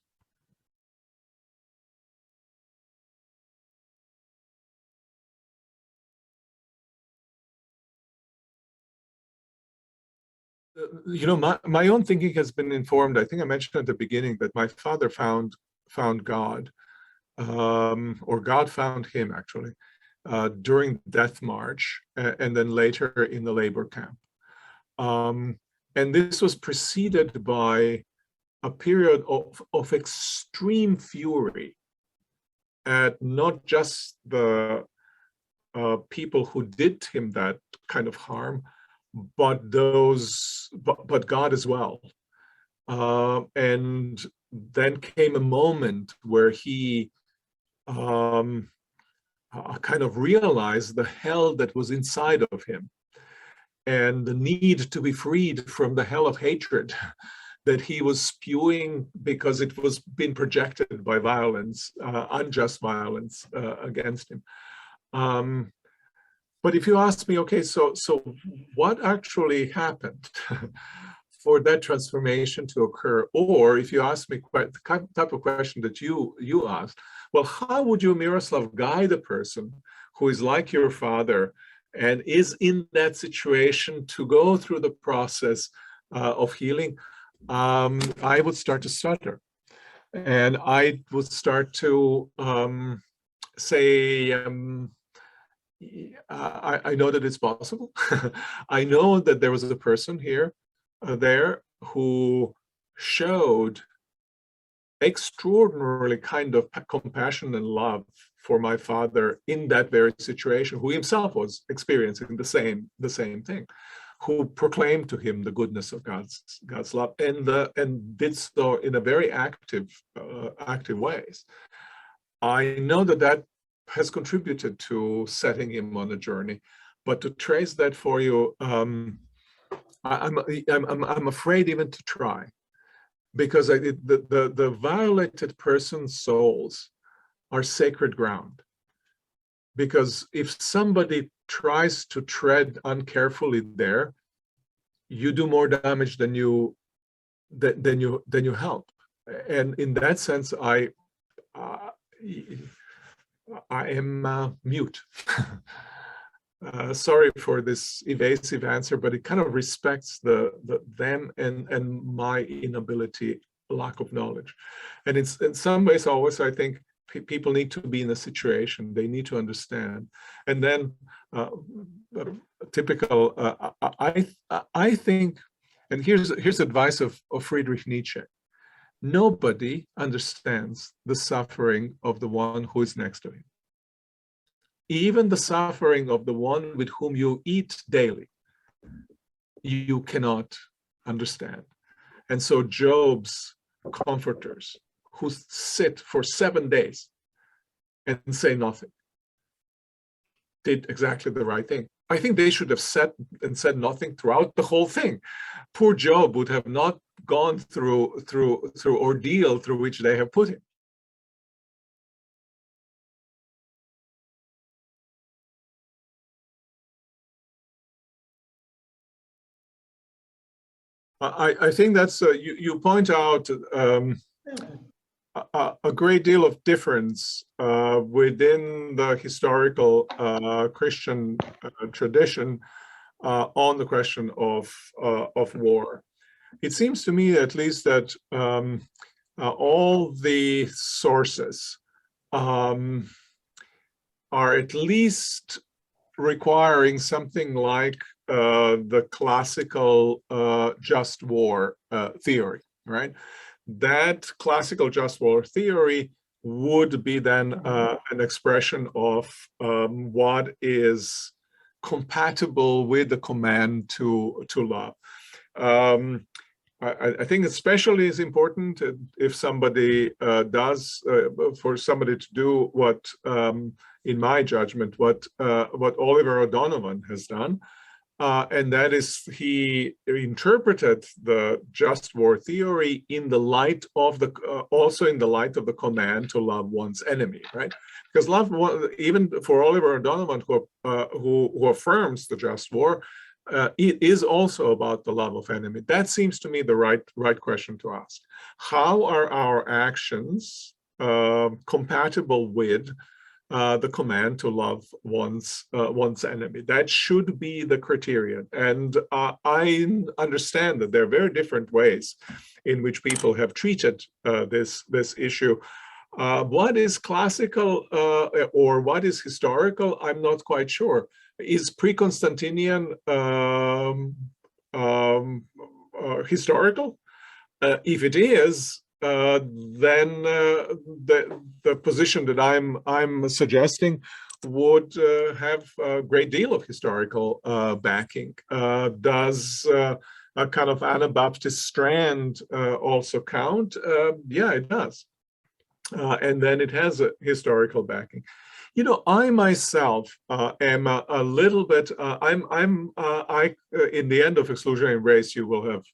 You know, my own thinking has been informed. I think I mentioned at the beginning that my father found God, or God found him actually, during Death March, and then later in the labor camp. And this was preceded by a period of extreme fury at not just the people who did him that kind of harm, but God as well. And then came a moment where he kind of realized the hell that was inside of him and the need to be freed from the hell of hatred that he was spewing because it was being projected by violence, unjust violence against him. But if you ask me, okay, so what actually happened for that transformation to occur? Or if you ask me the type of question that you asked, well, how would you, Miroslav, guide a person who is like your father and is in that situation to go through the process of healing? I would start to stutter. And I would start to say, I know that it's possible. I know that there was a person here, there, who showed extraordinarily kind of compassion and love for my father in that very situation, who himself was experiencing the same thing, who proclaimed to him the goodness of God's love, and did so in a very active ways. I know that has contributed to setting him on a journey, but to trace that for you, I'm afraid even to try, because the violated person's souls are sacred ground. Because if somebody tries to tread uncarefully there, you do more damage than you help. And in that sense, I am mute. Sorry for this evasive answer, but it kind of respects them and my inability, lack of knowledge. And it's in some ways always, I think, people need to be in a situation, they need to understand. And then typical, I think, and here's advice of Friedrich Nietzsche. nobody understands the suffering of the one who is next to him. Even the suffering of the one with whom you eat daily, you cannot understand. And so Job's comforters, who sit for 7 days and say nothing, did exactly the right thing. I think they should have said nothing throughout the whole thing. Poor Job would have not gone through ordeal through which they have put him. I think that's you point out a great deal of difference within the historical Christian tradition on the question of war. It seems to me, at least, that all the sources are at least requiring something like the classical just war theory, right? That classical just war theory would be then an expression of what is compatible with the command to love. I think especially is important if somebody for somebody to do what, in my judgment, what Oliver O'Donovan has done, and that is he interpreted the just war theory in the light of the also in the light of the command to love one's enemy, right? Because love, even for Oliver O'Donovan, who affirms the just war, it is also about the love of enemy. That seems to me the right question to ask. How are our actions compatible with the command to love one's enemy? That should be the criterion. And I understand that there are very different ways in which people have treated this issue. What is classical or what is historical, I'm not quite sure. Is pre-Constantinian historical? If it is, then the position that I'm suggesting would have a great deal of historical backing. Does a kind of Anabaptist strand also count? Yeah, it does. And then it has a historical backing. You know, I myself am a little bit. In the end of Exclusionary Race, you have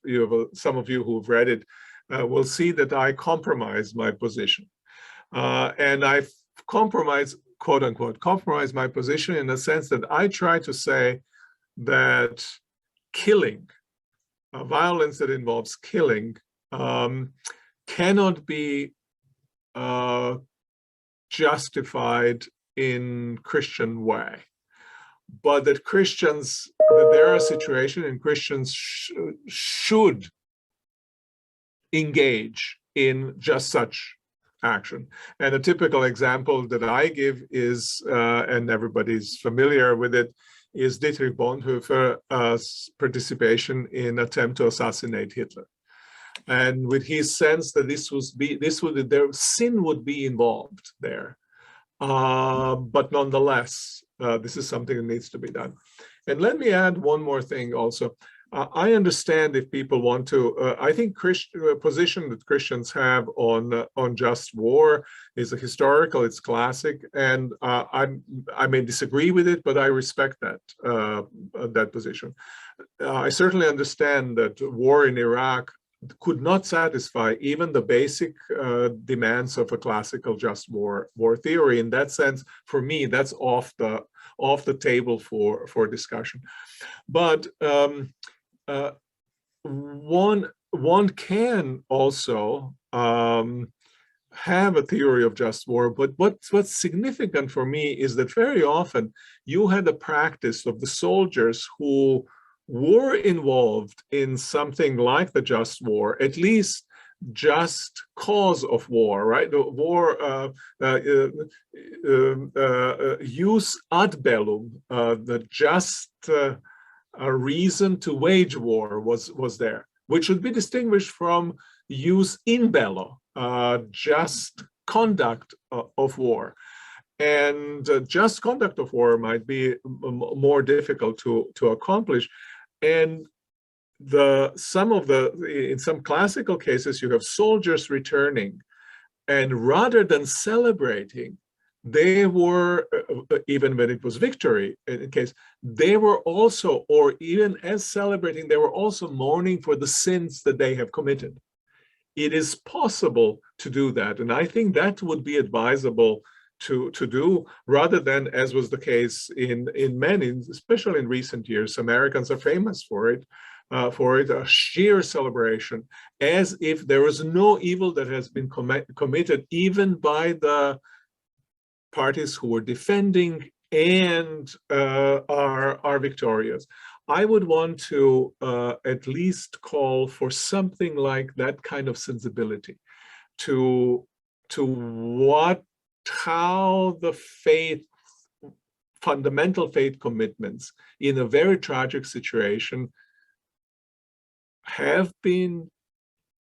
some of you who've read it will see that I compromise my position, and I compromise, quote unquote, compromise my position in the sense that I try to say that killing, violence that involves killing, cannot be justified in Christian way, but that there are situations in Christians should engage in just such action. And a typical example that I give is, and everybody's familiar with it, is Dietrich Bonhoeffer's participation in attempt to assassinate Hitler. And with his sense that sin would be involved there. But nonetheless, this is something that needs to be done. And let me add one more thing also. I understand if people want to, I think position that Christians have on just war is a historical, it's classic, and I may disagree with it, but I respect that position. I certainly understand that war in Iraq could not satisfy even the basic demands of a classical just war theory. In that sense, for me, that's off the table for discussion. But one can also have a theory of just war, but what's significant for me is that very often you had a practice of the soldiers who were involved in something like the just war, at least just cause of war, right? The war, jus ad bellum, the just a reason to wage war was there, which should be distinguished from use in bello, just conduct of war. And just conduct of war might be more difficult to accomplish. And in some classical cases, you have soldiers returning, and rather than celebrating, they were, even when it was victory in case, they were also, or even as celebrating, they were also mourning for the sins that they have committed. It is possible to do that, and I think that would be advisable to do, rather than, as was the case in many, especially in recent years, Americans are famous for it, a sheer celebration, as if there was no evil that has been committed, even by the parties who were defending and are victorious. I would want to at least call for something like that kind of sensibility to how the fundamental faith commitments in a very tragic situation have been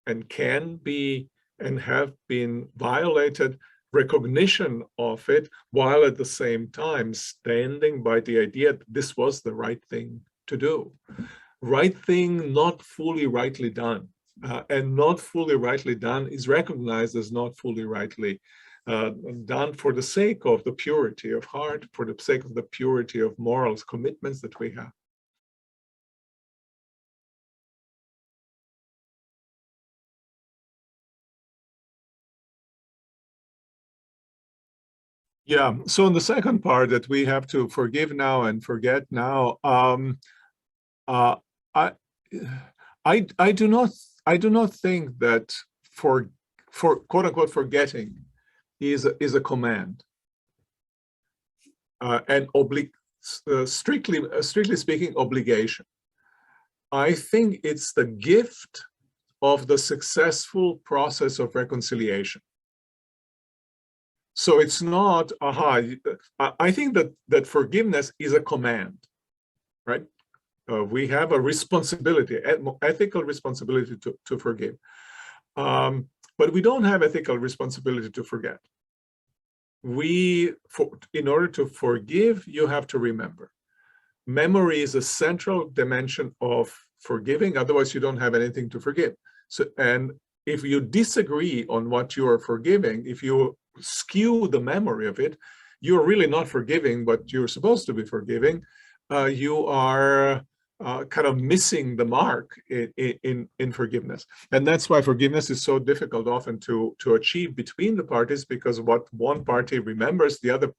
and can be and have been violated, recognition of it, while at the same time standing by the idea that this was the right thing to do. Right thing, not fully rightly done. And not fully rightly done is recognized as not fully rightly done for the sake of the purity of heart, for the sake of the purity of morals, commitments that we have. Yeah, so in the second part, that we have to forgive now and forget now, I do not think that for quote unquote forgetting is a command, and strictly speaking, obligation. I think it's the gift of the successful process of reconciliation. So it's not, I think that forgiveness is a command, right? We have a responsibility, ethical responsibility to forgive. But we don't have ethical responsibility to forget. In order to forgive, you have to remember. Memory is a central dimension of forgiving, otherwise you don't have anything to forgive. So, and if you disagree on what you are forgiving, if you skew the memory of it, you're really not forgiving what you're supposed to be forgiving. You are kind of missing the mark in forgiveness. And that's why forgiveness is so difficult often to achieve between the parties, because what one party remembers, the other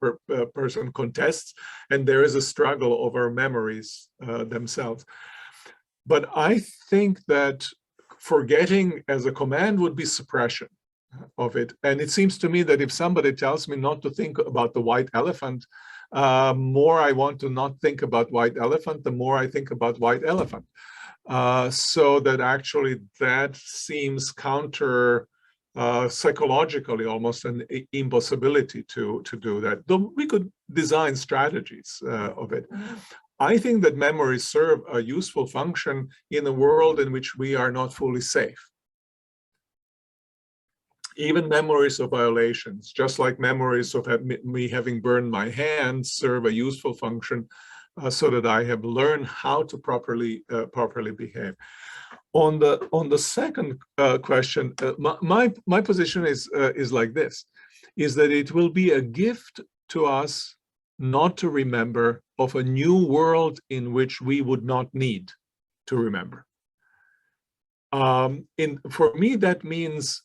person contests, and there is a struggle over memories themselves. But I think that forgetting as a command would be suppression of it. And it seems to me that if somebody tells me not to think about the white elephant, more I want to not think about white elephant, the more I think about white elephant. So that actually that seems counter psychologically almost an impossibility to do that, though we could design strategies of it. I think that memories serve a useful function in a world in which we are not fully safe. Even memories of violations, just like memories of me having burned my hands, serve a useful function so that I have learned how to properly behave. On the second question, my position is like this: is that it will be a gift to us not to remember of a new world in which we would not need to remember. For me, that means.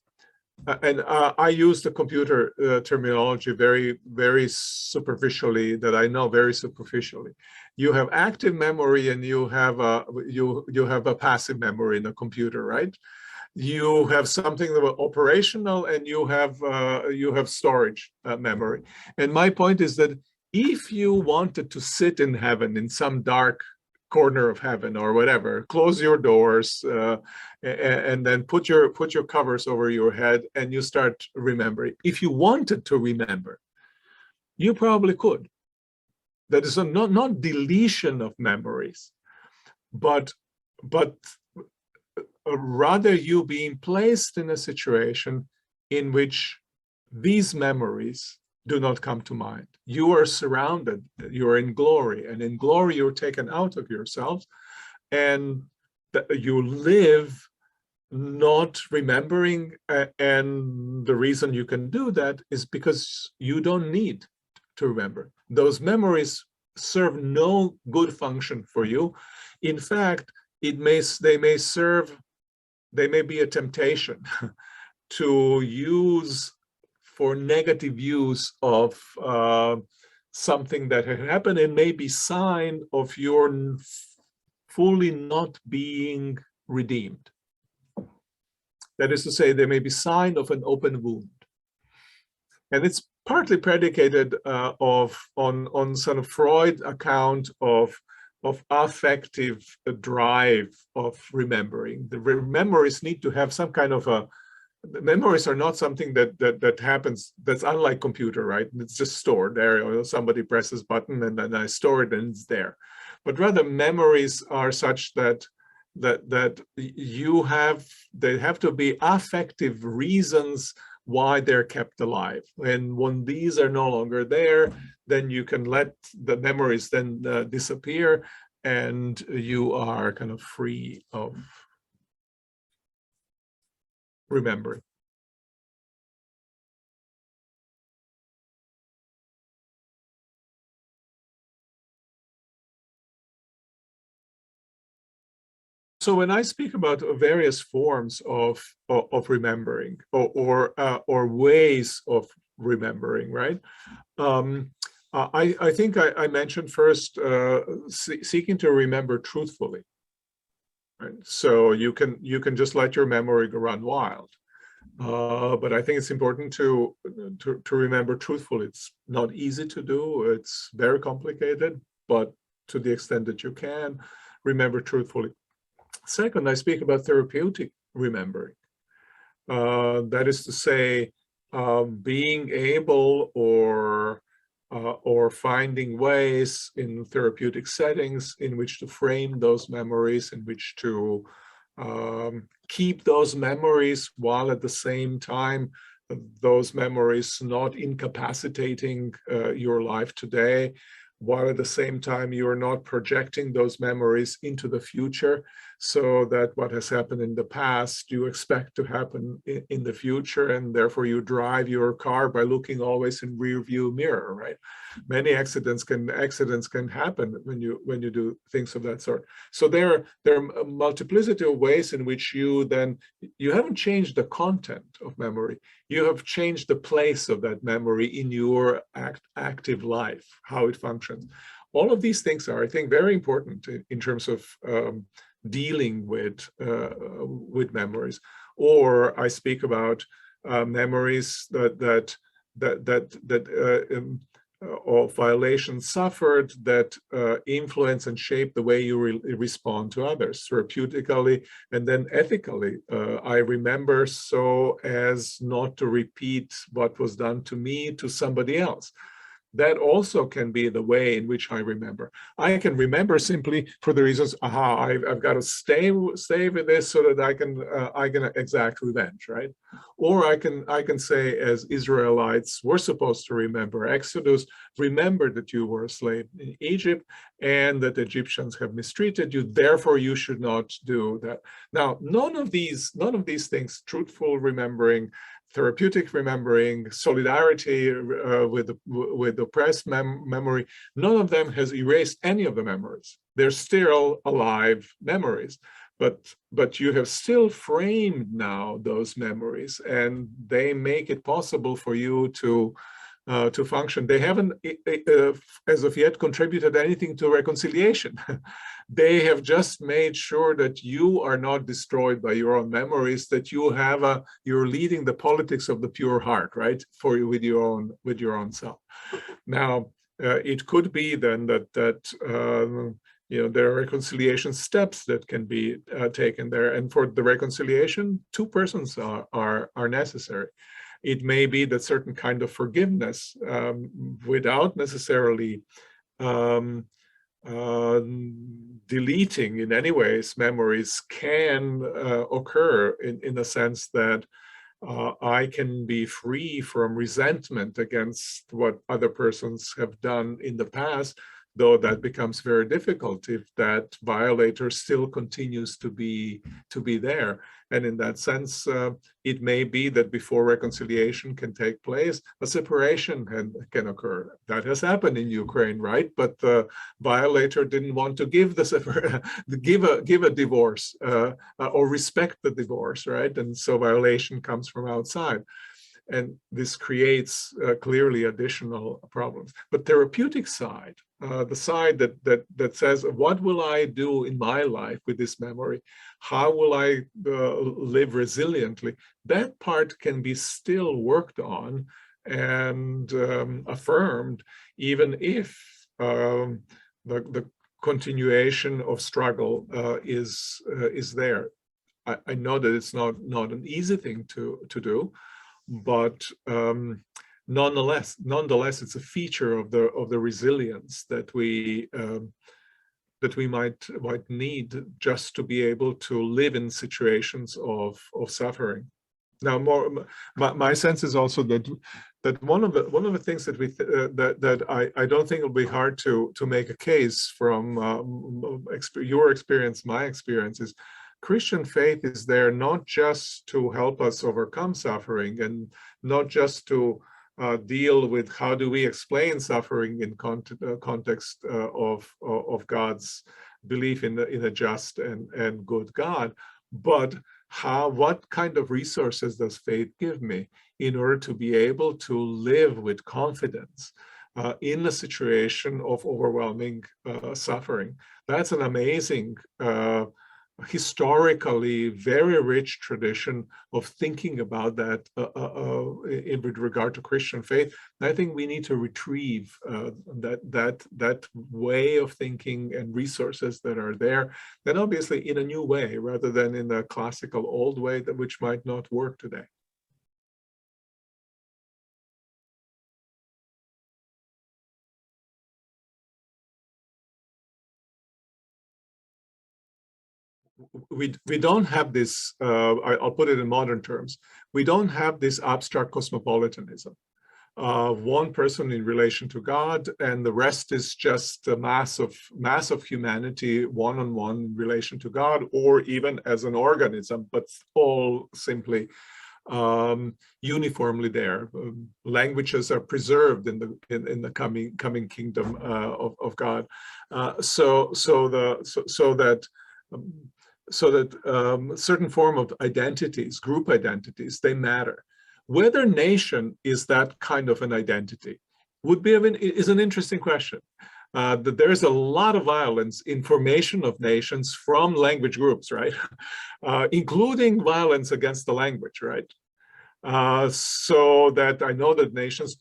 I use the computer terminology very, very superficially, that I know very superficially. You have active memory and you have a passive memory in a computer, right? You have something that is operational, and you have storage memory. And my point is that if you wanted to sit in heaven, in some dark corner of heaven or whatever, close your doors and then put your covers over your head, and you start remembering. If you wanted to remember, you probably could. That is not deletion of memories, but rather you being placed in a situation in which these memories do not come to mind. You are surrounded, you are in glory, and in glory you're taken out of yourselves, and you live not remembering, and the reason you can do that is because you don't need to remember. Those memories serve no good function for you. In fact, they may be a temptation to use for negative use of something that had happened, and may be sign of your fully not being redeemed. That is to say, they may be sign of an open wound. And it's partly predicated on sort of Freud's account of affective drive of remembering. The memories need to have some kind of a, memories are not something that happens, that's unlike computer, right? It's just stored there, or somebody presses button and then I store it and it's there. But rather memories are such that they have to be affective reasons why they're kept alive. And when these are no longer there, then you can let the memories then disappear, and you are kind of free of remembering. So when I speak about various forms of remembering, or ways of remembering, right? I think I mentioned first seeking to remember truthfully. Right? So you can just let your memory run wild. But I think it's important to remember truthfully. It's not easy to do. It's very complicated, but to the extent that you can, remember truthfully. Second, I speak about therapeutic remembering. That is to say, being able or finding ways in therapeutic settings in which to frame those memories, in which to keep those memories while at the same time those memories not incapacitating your life today, while at the same time you are not projecting those memories into the future, so that what has happened in the past you expect to happen in the future, and therefore you drive your car by looking always in rear view mirror, right? Many accidents can happen when you do things of that sort. So there are a multiplicity of ways in which you haven't changed the content of memory, you have changed the place of that memory in your active life, how it functions. All of these things are, I think, very important in terms of dealing with memories. Or I speak about memories or violations suffered that influence and shape the way you respond to others, therapeutically and then ethically. I remember so as not to repeat what was done to me to somebody else. That also can be the way in which I remember. I can remember simply for the reasons, I've got to stay with this so that I can exact revenge, right? Or I can say, as Israelites were supposed to remember Exodus, remember that you were a slave in Egypt and that the Egyptians have mistreated you, therefore you should not do that. Now, none of these things, truthful remembering, therapeutic remembering, solidarity with oppressed memory, none of them has erased any of the memories. They're still alive memories, but you have still framed now those memories, and they make it possible for you to function. They haven't, as of yet, contributed anything to reconciliation. They have just made sure that you are not destroyed by your own memories, that you're leading the politics of the pure heart, right? With your own self. Now, it could be then that there are reconciliation steps that can be taken there, and for the reconciliation, two persons are necessary. It may be that certain kind of forgiveness, without necessarily deleting in any ways memories can occur in the sense that I can be free from resentment against what other persons have done in the past, though that becomes very difficult if that violator still continues to be there. And in that sense, it may be that before reconciliation can take place, a separation can occur. That has happened in Ukraine, right? But the violator didn't want to give give a divorce or respect the divorce, right? And so violation comes from outside. And this creates clearly additional problems. But therapeutic side, the side that says, what will I do in my life with this memory? How will I live resiliently? That part can be still worked on and affirmed, even if the continuation of struggle is there. I know that it's not an easy thing to do, but nonetheless, it's a feature of the resilience that we might need just to be able to live in situations of suffering. Now, my sense is also that one of the things that that I don't think will be hard to make a case from your experience, my experience is, Christian faith is there not just to help us overcome suffering and not just to deal with how do we explain suffering in context of God's belief in a just and good God, but what kind of resources does faith give me in order to be able to live with confidence in a situation of overwhelming suffering. That's an amazing historically very rich tradition of thinking about that with regard to Christian faith. And I think we need to retrieve that way of thinking and resources that are there, then obviously in a new way rather than in the classical old way which might not work today. We don't have this, I'll put it in modern terms, we don't have this abstract cosmopolitanism. One person in relation to God, and the rest is just a mass of humanity, one-on-one in relation to God, or even as an organism, but all simply uniformly there. Languages are preserved in the coming kingdom of God, so that certain form of identities, group identities, they matter. Whether nation is that kind of an identity is an interesting question. That there's a lot of violence in formation of nations from language groups, right? Including violence against the language, right? So that I know that nations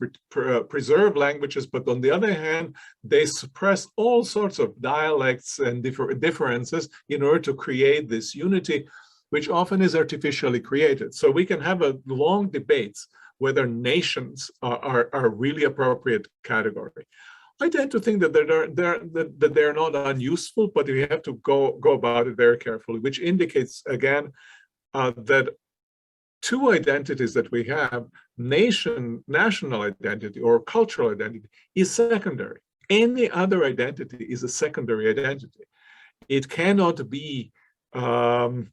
preserve languages, but on the other hand, they suppress all sorts of dialects and differences in order to create this unity, which often is artificially created. So we can have a long debates whether nations are really appropriate category. I tend to think that they're not unuseful, but we have to go about it very carefully, which indicates again that two identities that we have, national identity or cultural identity, is secondary. Any other identity is a secondary identity. It cannot be a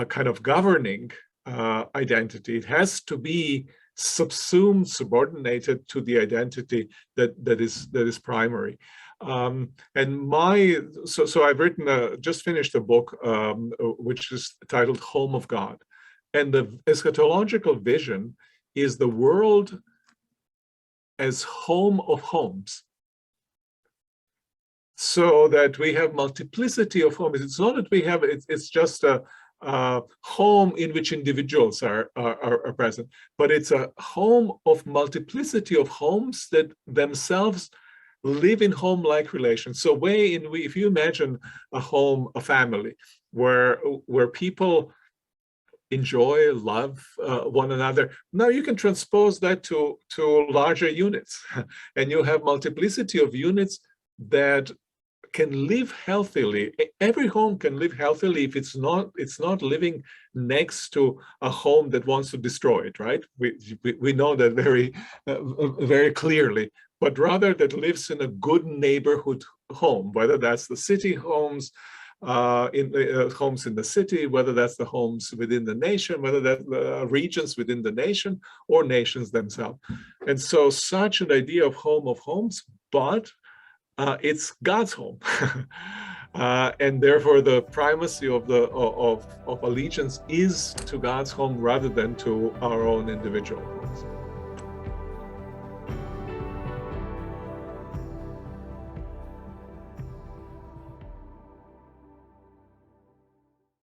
kind of governing identity. It has to be subsumed, subordinated to the identity that is primary. So I've written, just finished a book which is titled Home of God. And the eschatological vision is the world as home of homes. So that we have multiplicity of homes. It's not that we have, it's just a home in which individuals are present, but it's a home of multiplicity of homes that themselves live in home-like relations. So if you imagine a home, a family, where people enjoy, love one another. Now you can transpose that to larger units, and you have multiplicity of units that can live healthily. Every home can live healthily if it's not living next to a home that wants to destroy it, right? We know that very clearly, but rather that lives in a good neighborhood home, whether that's the city homes, homes in the city, whether that's the homes within the nation, whether that's the regions within the nation or nations themselves. And so such an idea of home of homes, but it's God's home. And therefore the primacy of allegiance is to God's home rather than to our own individual homes.